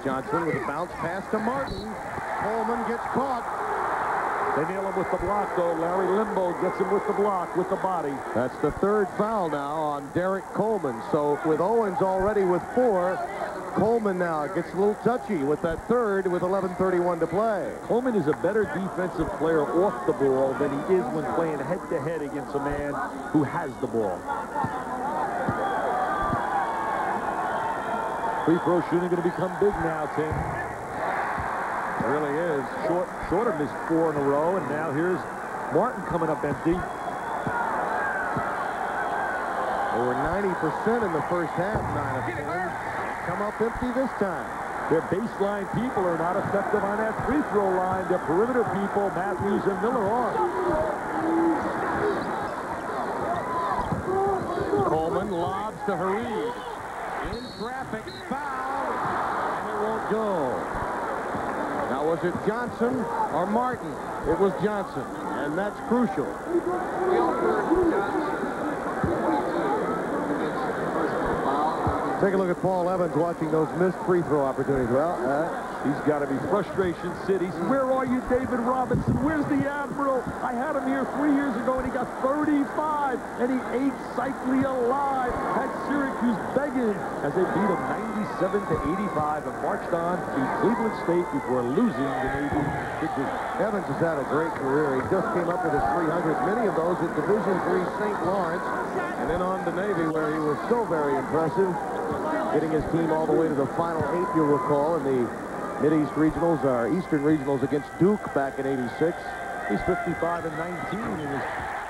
S1: Johnson with a bounce pass to Martin. Coleman gets caught.
S2: They nail him with the block, though. Larry Limbo gets him with the block, with the body.
S1: That's the 3rd foul now on Derek Coleman. So with Owens already with 4, Coleman now gets a little touchy with that 3rd with 11:31 to play.
S2: Coleman is a better defensive player off the ball than he is when playing head-to-head against a man who has the ball. Free throw shooting going to become big now, Tim.
S1: It really is.
S2: Shorter missed 4 in a row, and now here's Martin coming up empty.
S1: They were 90% in the first half, 9 of 10. Come up empty this time.
S2: Their baseline people are not effective on that free throw line. Their perimeter people, Matthews and Miller, are.
S1: Coleman lobs to Hareed. In traffic, foul, and it won't go. Now, was it Johnson or Martin? It was Johnson, and that's crucial. Take a look at Paul Evans watching those missed free throw opportunities. Well,
S2: he's got to be frustration city. Where are you, David Robinson? Where's the Admiral? I had him here 3 years ago, and he got 35, and he ate Cycli alive. Had Syracuse begging as they beat him 97-85 and marched on to Cleveland State before losing the Navy Big Blue.
S1: Evans has had a great career. He just came up with his 300, many of those at Division III St. Lawrence, and then on to Navy, where he was so very impressive, getting his team all the way to the Final 8, you'll recall, in the Mid-East Regionals, or Eastern Regionals against Duke back in '86.
S2: He's 55-19 in his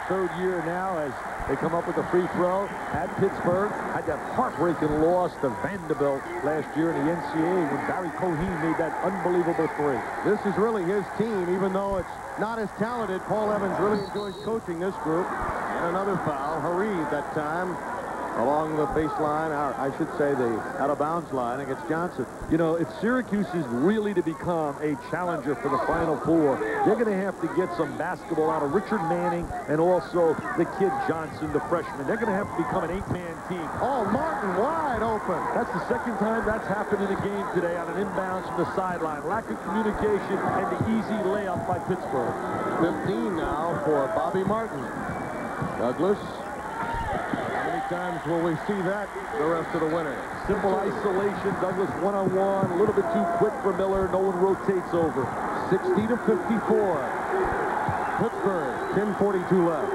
S2: 3rd year now as they come up with a free throw at Pittsburgh. Had that heartbreaking loss to Vanderbilt last year in the NCAA when Barry Coheen made that unbelievable 3.
S1: This is really his team, even though it's not as talented. Paul Evans really enjoys coaching this group. And another foul. Hareed that time along the baseline, I should say the out-of-bounds line against Johnson.
S2: You know, if Syracuse is really to become a challenger for the Final Four, they're going to have to get some basketball out of Richard Manning and also the kid Johnson, the freshman. They're going to have to become an 8-man team.
S1: Oh, Martin wide open.
S2: That's the second time that's happened in a game today on an inbounds from the sideline. Lack of communication and the easy layup by Pittsburgh.
S1: 15 now for Bobby Martin. Douglas. How many times will we see that the rest of the winter?
S2: Simple isolation. Douglas one-on-one. A little bit too quick for Miller. No one rotates over.
S1: 60-54. Pittsburgh. 10:42 left.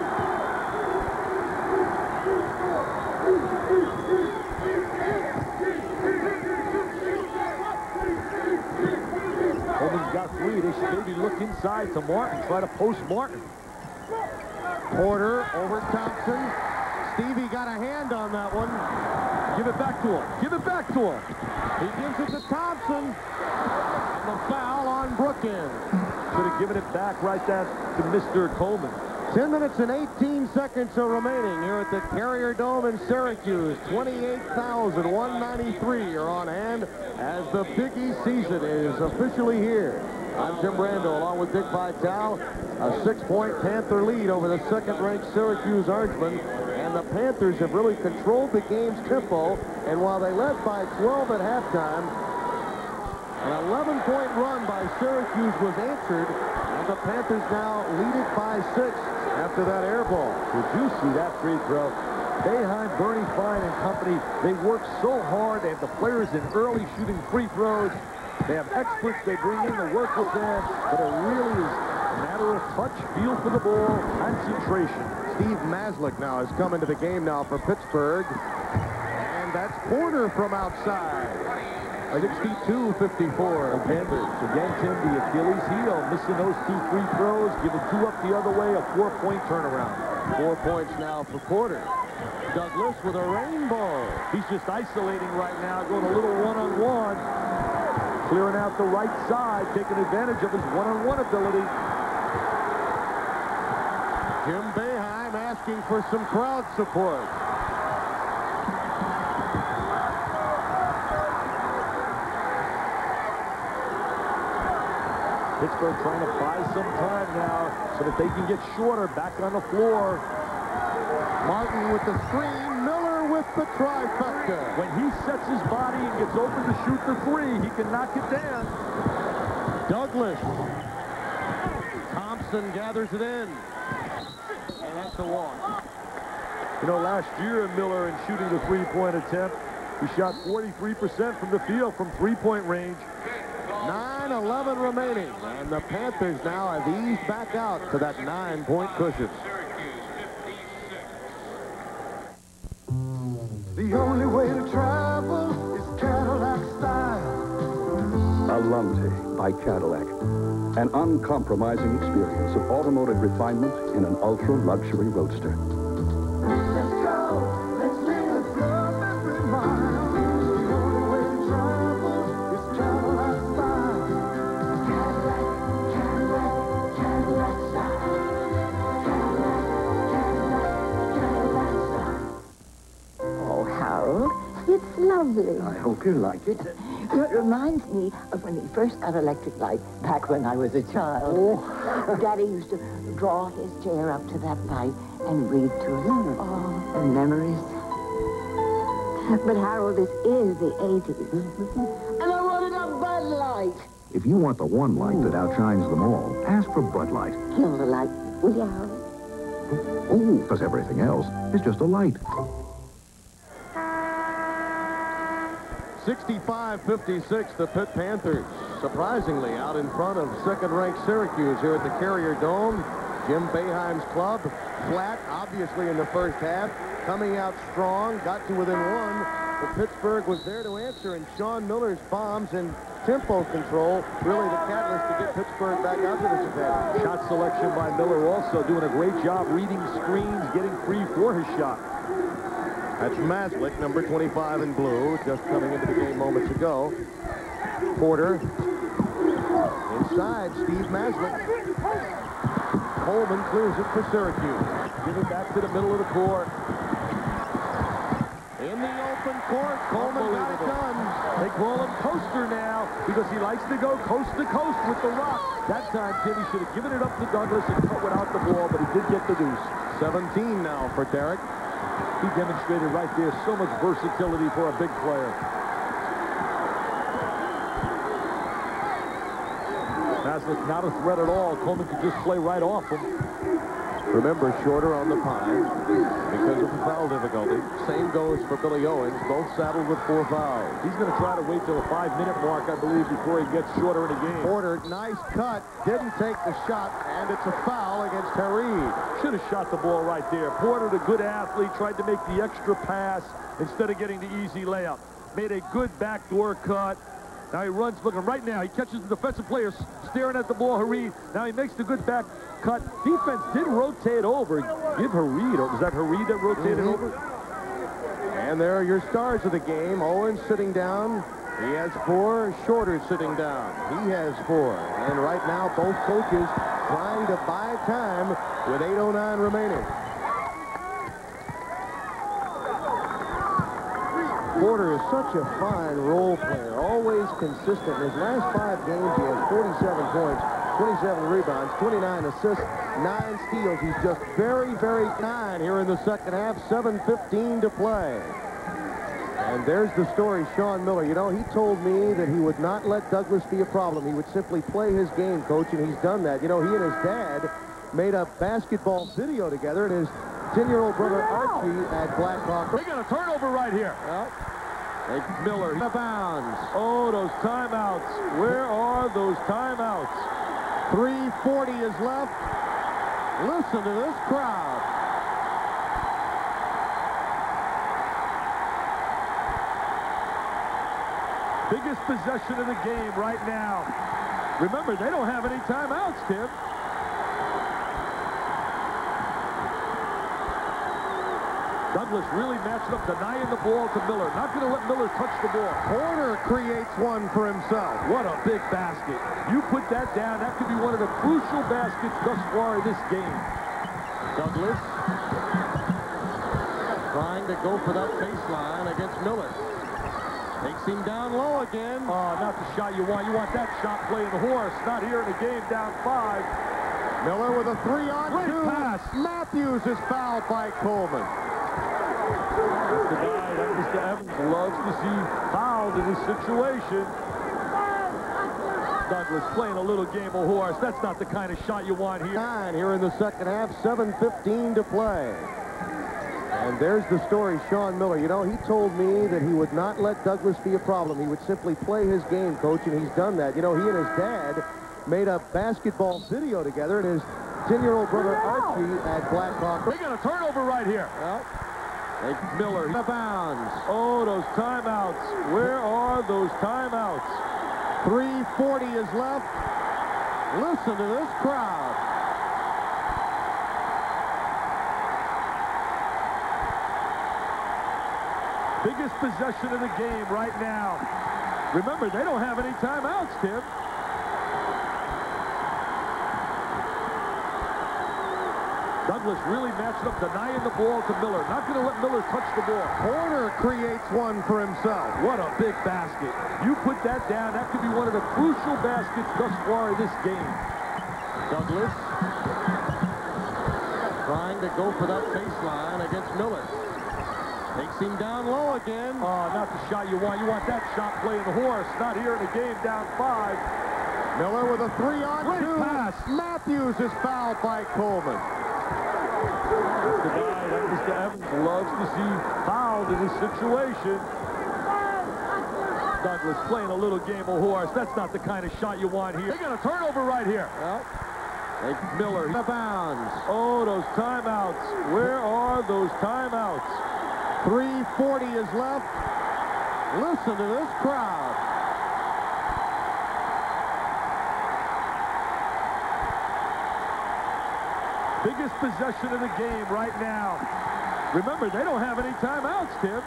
S2: Coleman's got 3. They should maybe look inside to Martin. Try to post Martin.
S1: Porter over Thompson. Stevie got a hand on that one.
S2: Give it back to him. Give it back to him.
S1: He gives it to Thompson. And the foul on Brookins.
S2: Should have given it back right there to Mr. Coleman.
S1: 10 minutes and 18 seconds are remaining here at the Carrier Dome in Syracuse. 28,193 are on hand as the Big East season is officially here. I'm Tim Brando along with Dick Vitale. A 6-point Panther lead over the second-ranked Syracuse Orangemen. And the Panthers have really controlled the game's tempo. And while they led by 12 at halftime, an 11-point run by Syracuse was answered. And the Panthers now lead it by 6 after that air ball.
S2: Did you see that free throw? Behind Bernie Fine and company, they work so hard. They have the players in early shooting free throws. They have experts they bring in to work with them, but it really is a matter of touch, feel for the ball, concentration.
S1: Steve Maslick now has come into the game now for Pittsburgh. And that's Porter from outside. 62-54 Panthers.
S2: Again, Tim, the Achilles heel, missing those 2 free throws, giving 2 up the other way, a 4-point turnaround.
S1: 4 points now for Porter. Douglas with a rainbow.
S2: He's just isolating right now, going a little one-on-one. Clearing out the right side, taking advantage of his one-on-one ability.
S1: Jim Boeheim asking for some crowd support.
S2: Pittsburgh trying to buy some time now so that they can get shorter back on the floor.
S1: Martin with the screen. Miller with the trifecta.
S2: When he sets his body and gets open to shoot the 3, he can knock it down.
S1: Douglas. Thompson gathers it in. And that's a walk.
S2: You know, last year Miller in shooting the 3-point attempt, he shot 43% from the field from 3-point range.
S1: 9:11 remaining. And the Panthers now have eased back out to that 9-point cushion.
S19: The only way to travel is Cadillac style.
S17: Alante by Cadillac. An uncompromising experience of automotive refinement in an ultra-luxury roadster.
S19: Let's go. Let's live. Love every mile. The only way to travel is Cadillac style. Cadillac, Cadillac, Cadillac style. Cadillac, Cadillac, Cadillac style.
S12: Oh, Harold, it's lovely.
S14: I hope you like it.
S12: It reminds me of when he first got electric light back when I was a child.
S14: Oh.
S12: Daddy used to draw his chair up to that light and read to us. Oh, the memories. But Harold, this is the 80s. And I wanted a Bud Light.
S7: If you want the one light that outshines them all, ask for Bud Light.
S12: Kill the light, will you, Harold?
S7: Oh, because everything else is just a light.
S1: 65-56, the Pitt Panthers, surprisingly out in front of second-ranked Syracuse here at the Carrier Dome. Jim Boeheim's club, flat, obviously, in the first half, coming out strong, got to within 1, but Pittsburgh was there to answer, and Sean Miller's bombs and tempo control, really the catalyst to get Pittsburgh back out to this advantage.
S2: Shot selection by Miller also doing a great job reading screens, getting free for his shot.
S1: That's Maslick, number 25 in blue, just coming into the game moments ago. Porter. Inside, Steve Maslick. Coleman clears it for Syracuse.
S2: Give it back to the middle of the court.
S1: In the open court, Coleman got it done.
S2: They call him Coaster now because he likes to go coast to coast with the rock. That time, Tim, he should have given it up to Douglas and cut without the ball, but he did get the deuce.
S1: 17 now for Derek.
S2: He demonstrated right there so much versatility for a big player. Maslick not a threat at all. Coleman could just play right off him.
S1: Remember, Shorter on the pine because of the foul difficulty. Same goes for Billy Owens, both saddled with 4 fouls.
S2: He's going to try to wait till the 5-minute mark, I believe, before he gets Shorter in the game.
S1: Porter, nice cut, didn't take the shot, and it's a foul against Hareed.
S2: Should have shot the ball right there. Porter, the good athlete, tried to make the extra pass instead of getting the easy layup. Made a good backdoor cut. Now he runs, looking right now. He catches the defensive player staring at the ball, Hareed. Now he makes the good back cut. Defense did rotate over. Give Hareed, or was that Hareed that rotated over?
S1: And there are your stars of the game. Owens sitting down. He has 4. Shorter sitting down. He has 4. And right now, both coaches trying to buy time with 8:09 remaining. Porter is such a fine role player, always consistent. In his last 5 games, he has 47 points, 27 rebounds, 29 assists, 9 steals. He's just very, very kind here in the second half. 7:15 to play. And there's the story, Sean Miller. You know, he told me that he would not let Douglas be a problem. He would simply play his game, Coach, and he's done that. You know, he and his dad made a basketball video together, and his 10-year-old brother Archie at Blackhawk.
S2: They got a turnover right here.
S1: Well, Miller, out of bounds.
S2: Oh, those timeouts. Where are those timeouts?
S1: 3:40 is left. Listen to this crowd.
S2: Biggest possession of the game right now. Remember, they don't have any timeouts, Tim. Douglas really matched up, denying the ball to Miller. Not going to let Miller touch the ball.
S1: Porter creates one for himself.
S2: What a big basket. You put that down, that could be one of the crucial baskets thus far in this game.
S1: Douglas trying to go for that baseline against Miller. Takes him down low again.
S2: Oh, not the shot you want. You want that shot playing the horse. Not here in the game, down 5.
S1: Miller with a 3-on-2.
S2: Pass.
S1: Matthews is fouled by Coleman.
S2: That's the guy that Mr. Evans loves to see fouled in this situation. Douglas playing a little game of horse. That's not the kind of shot you want here.
S1: 9 here in the second half, 7:15 to play. And there's the story, Sean Miller. You know, he told me that he would not let Douglas be a problem. He would simply play his game, Coach, and he's done that. You know, he and his dad made a basketball video together, and his 10-year-old brother Archie at Blackhawk.
S2: They got a turnover right here.
S1: Well,
S2: Miller
S1: out of bounds.
S2: Oh, those timeouts. Where are those timeouts?
S1: 3:40 is left. Listen to this crowd.
S2: Biggest possession of the game right now. Remember, they don't have any timeouts, Tim. Douglas really matched up, denying the ball to Miller. Not going to let Miller touch the ball.
S1: Porter creates one for himself.
S2: What a big basket. You put that down, that could be one of the crucial baskets thus far in this game.
S1: Douglas trying to go for that baseline against Miller. Takes him down low again.
S2: Oh, not the shot you want. You want that shot playing the horse. Not here in the game, down 5.
S1: Miller with a 3-on-2.
S2: Pass.
S1: Matthews is fouled by Coleman.
S2: That's the guy that Mr. Evans loves to see fouled in this situation. Douglas playing a little game of horse. That's not the kind of shot you want here. They got a turnover right here.
S1: Well,
S2: Miller
S1: out of bounds.
S2: Oh, those timeouts. Where are those timeouts?
S1: 3:40 is left. Listen to this crowd.
S2: Biggest possession of the game right now. Remember, they don't have any timeouts, Tim.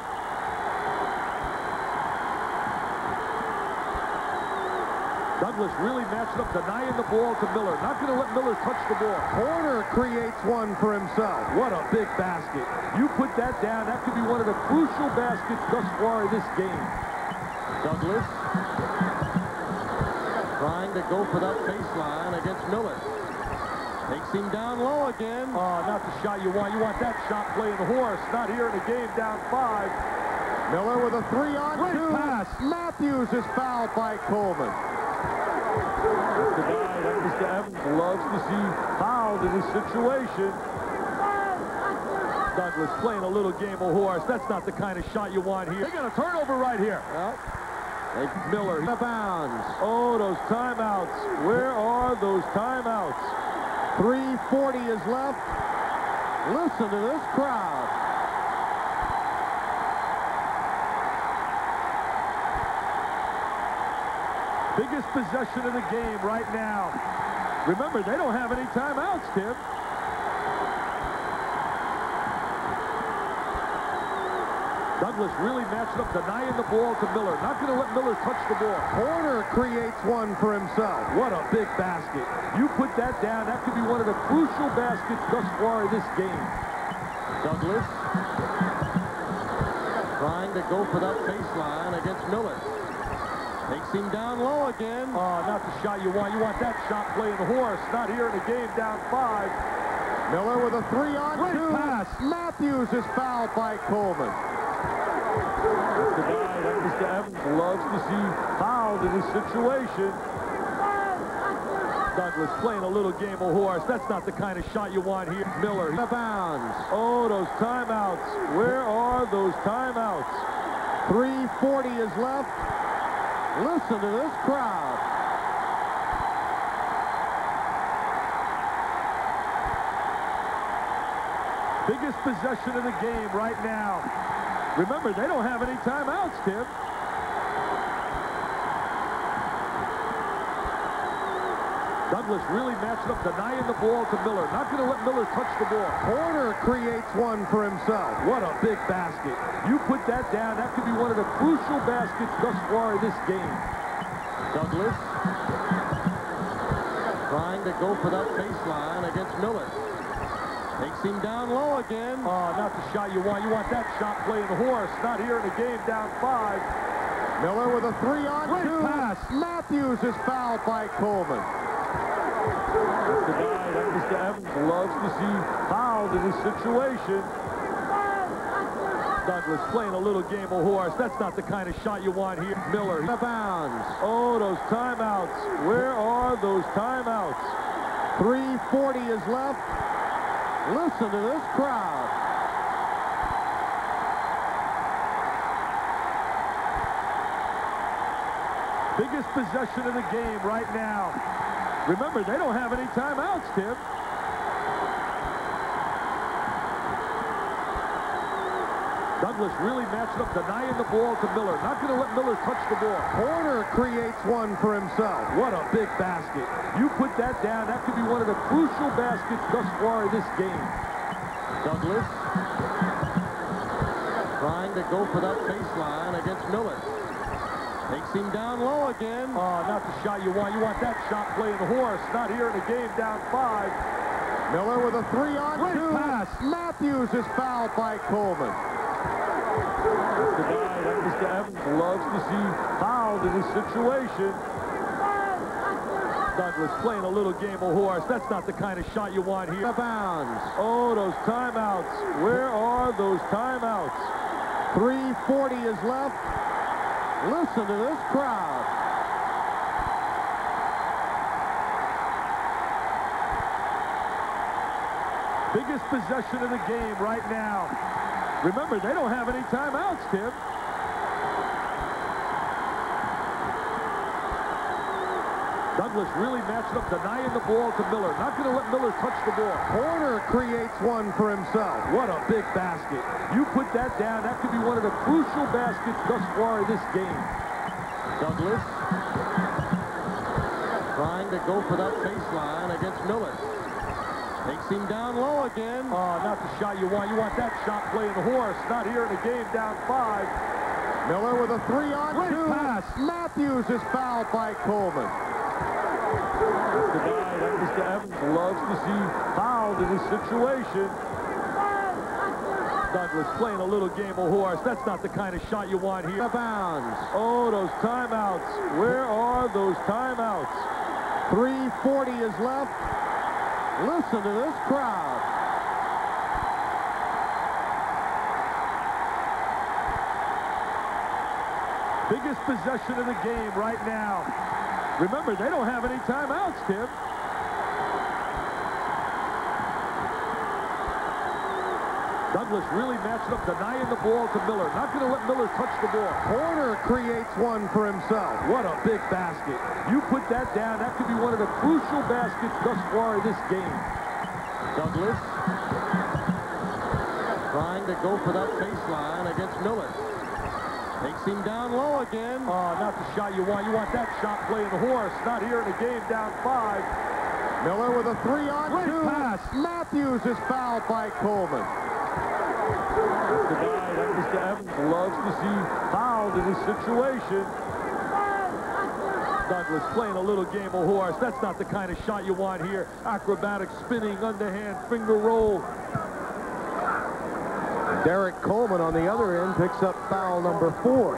S2: Douglas really matched up, denying the ball to Miller. Not going to let Miller touch the ball.
S1: Horner creates one for himself.
S2: What a big basket. You put that down, that could be one of the crucial baskets thus far in this game. Douglas trying to go for that baseline against Miller. Takes him down low again. Oh, not the shot you want. You want that shot playing the horse. Not here in the game, down 5.
S1: Miller with a 3-on-2
S2: pass.
S1: Matthews is fouled by Coleman.
S2: The guy that Mr. Evans loves to see fouled in this situation. Douglas playing a little game of horse. That's not the kind of shot you want here. They got a turnover right here. Miller out of bounds. Oh, those timeouts. Where are those timeouts?
S1: 3:40 is left. Listen to this crowd.
S2: Biggest possession of the game right now. Remember, they don't have any timeouts, Tim. Douglas really matched up, denying the ball to Miller. Not going to let Miller touch the ball.
S1: Horner creates one for himself.
S2: What a big basket. You put that down, that could be one of the crucial baskets thus far in this game. Douglas trying to go for that baseline against Miller. Takes him down low again. Oh, not the shot you want. You want that shot playing the horse. Not here in the game, down 5.
S1: Miller with a 3-on-2
S2: pass.
S1: Matthews is fouled by Coleman.
S2: The guy that Mr. Evans loves to see fouled in this situation. Douglas playing a little game of horse. That's not the kind of shot you want here. Miller out of bounds. Oh, those timeouts. Where are those timeouts?
S1: 3:40 is left. Listen to this crowd.
S2: Biggest possession of the game right now. Remember, they don't have any timeouts, Tim. Douglas really matched up, denying the ball to Miller. Not going to let Miller touch the ball.
S1: Horner creates one for himself.
S2: What a big basket. You put that down, that could be one of the crucial baskets thus far in this game. Douglas trying to go for that baseline against Miller. Takes him down low again. Oh, not the shot you want. You want that shot playing the horse. Not here in the game, down 5.
S1: Miller with a 3-on-2
S2: pass.
S1: Matthews is fouled by Coleman.
S2: The guy that Mr. Evans loves to see fouled in this situation. Douglas playing a little game of horse. That's not the kind of shot you want here. Miller out of bounds. Oh, those timeouts. Where are those timeouts?
S1: 3:40 is left. Listen to this crowd.
S2: Biggest possession of the game right now. Remember, they don't have any timeouts, Tim. Douglas really matched up, denying the ball to Miller. Not going to let Miller touch the ball.
S1: Horner creates one for himself.
S2: What a big basket. You put that down, that could be one of the crucial baskets thus far in this game. Douglas trying to go for that baseline against Miller. Takes him down low again. Oh, not the shot you want. You want that shot playing the horse. Not here in the game, down 5.
S1: Miller with a 3-on-2
S2: pass.
S1: Matthews is fouled by Coleman.
S2: The guy that Mr. Evans loves to see fouled in this situation. Douglas playing a little game of horse. That's not the kind of shot you want here.
S1: Bounds.
S2: Oh, those timeouts. Where are those timeouts?
S1: 3:40 is left. Listen to this crowd.
S2: Biggest possession of the game right now. Remember, they don't have any timeouts, Tim. Douglas really matched up, denying the ball to Miller. Not going to let Miller touch the ball.
S1: Horner creates one for himself.
S2: What a big basket. You put that down, that could be one of the crucial baskets thus far in this game. Douglas trying to go for that baseline against Miller. Takes him down low again. Oh, not the shot you want. You want that shot playing the horse. Not here in the game, down 5.
S1: Miller with a 3-on-2.
S2: Pass.
S1: pass. Matthews is fouled by Coleman.
S2: That's the guy that Mr. Evans loves to see fouled in this situation. Douglas playing a little game of horse. That's not the kind of shot you want here.
S1: Out of bounds.
S2: Oh, those timeouts. Where are those timeouts?
S1: 3:40 is left. Listen to this crowd.
S2: Biggest possession of the game right now. Remember, they don't have any timeouts, Tim. Douglas really matched up, denying the ball to Miller. Not going to let Miller touch the ball.
S1: Horner creates one for himself.
S2: What a big basket. You put that down, that could be one of the crucial baskets thus far in this game.
S1: Douglas trying to go for that baseline against Miller. Takes him down low again.
S2: Oh, not the shot you want. You want that shot playing horse. Not here in the game, down 5.
S1: Miller with a 3-on-2.
S2: Great pass.
S1: Matthews is fouled by Coleman.
S2: That's the guy that Mr. Evans loves to see fouled in this situation. Douglas playing a little game of horse. That's not the kind of shot you want here. Acrobatic, spinning, underhand, finger roll.
S1: Derek Coleman on the other end picks up foul number 4.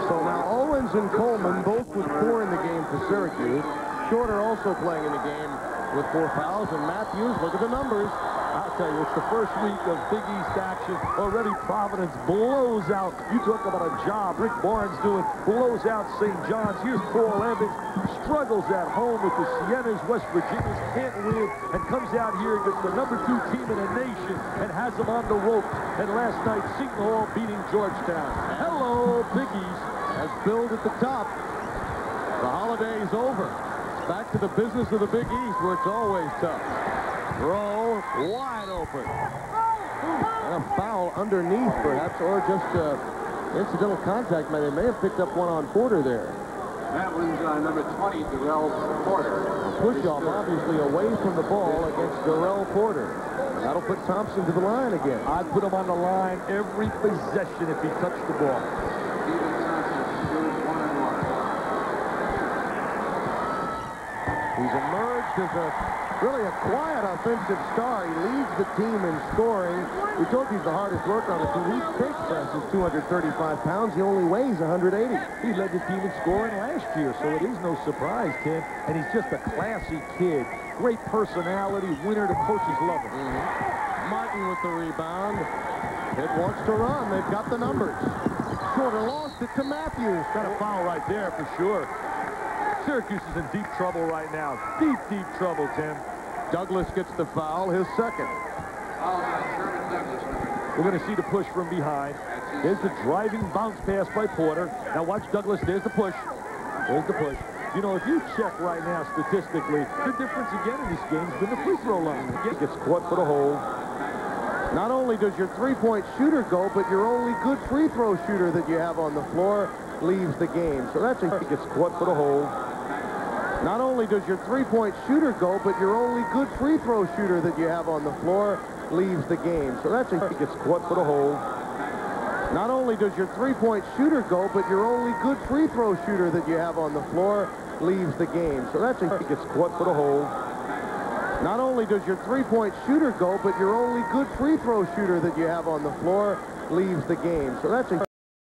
S1: So now Owens and Coleman both with 4 in the game for Syracuse. Shorter also playing in the game with 4 fouls. And Matthews, look at the numbers.
S2: I'll tell you, it's the first week of Big East action. Already Providence blows out. You talk about a job Rick Barnes doing. Blows out St. John's. Here's Paul Evans. Struggles at home with the Siennas. West Virginians can't win. And comes out here against the #2 team in the nation and has them on the ropes. And last night, Seton Hall beating Georgetown. Hello, Big East.
S1: As billed at the top. The holiday's over. Back to the business of the Big East where it's always tough. Throw wide open. And a foul underneath, perhaps, or just incidental contact. They may have picked up one on Porter there.
S13: That one's number 20, Darrell Porter.
S1: A push-off, obviously, away from the ball against Darrell Porter. That'll put Thompson to the line again.
S2: I'd put him on the line every possession if he touched the ball.
S1: He's emerged as really a quiet offensive star. He leads the team in scoring. We told you he's the hardest worker on the team. His bench press is 235 pounds. He only weighs 180.
S2: He led the team in scoring last year, so it is no surprise, Tim. And he's just a classy kid. Great personality, winner. The coaches love him.
S1: Martin with the rebound. Pitt wants to run. They've got the numbers. Shorter lost it to Matthews.
S2: Got a foul right there for sure. Syracuse is in deep trouble right now. Deep, deep trouble, Tim.
S1: Douglas gets the foul, his second.
S2: We're going to see the push from behind. There's the driving bounce pass by Porter. Now watch Douglas. There's the push. There's the push. You know, if you check right now statistically, the difference again in this game has been the free throw line. He gets caught for the hold.
S1: Not only does your three-point shooter go, but your only good free throw shooter that you have on the floor leaves the game. So that's
S2: He gets caught for the hold.
S1: Not only does your three-point shooter go, but your only good free throw shooter that you have on the floor leaves the game. So that's
S2: He gets caught for the hold.
S1: Not only does your three-point shooter go, but your only good free throw shooter that you have on the floor leaves the game. So that's
S2: He gets caught for the hold.
S1: Not only does your three-point shooter go, but your only good free throw shooter that you have on the floor leaves the game. So that's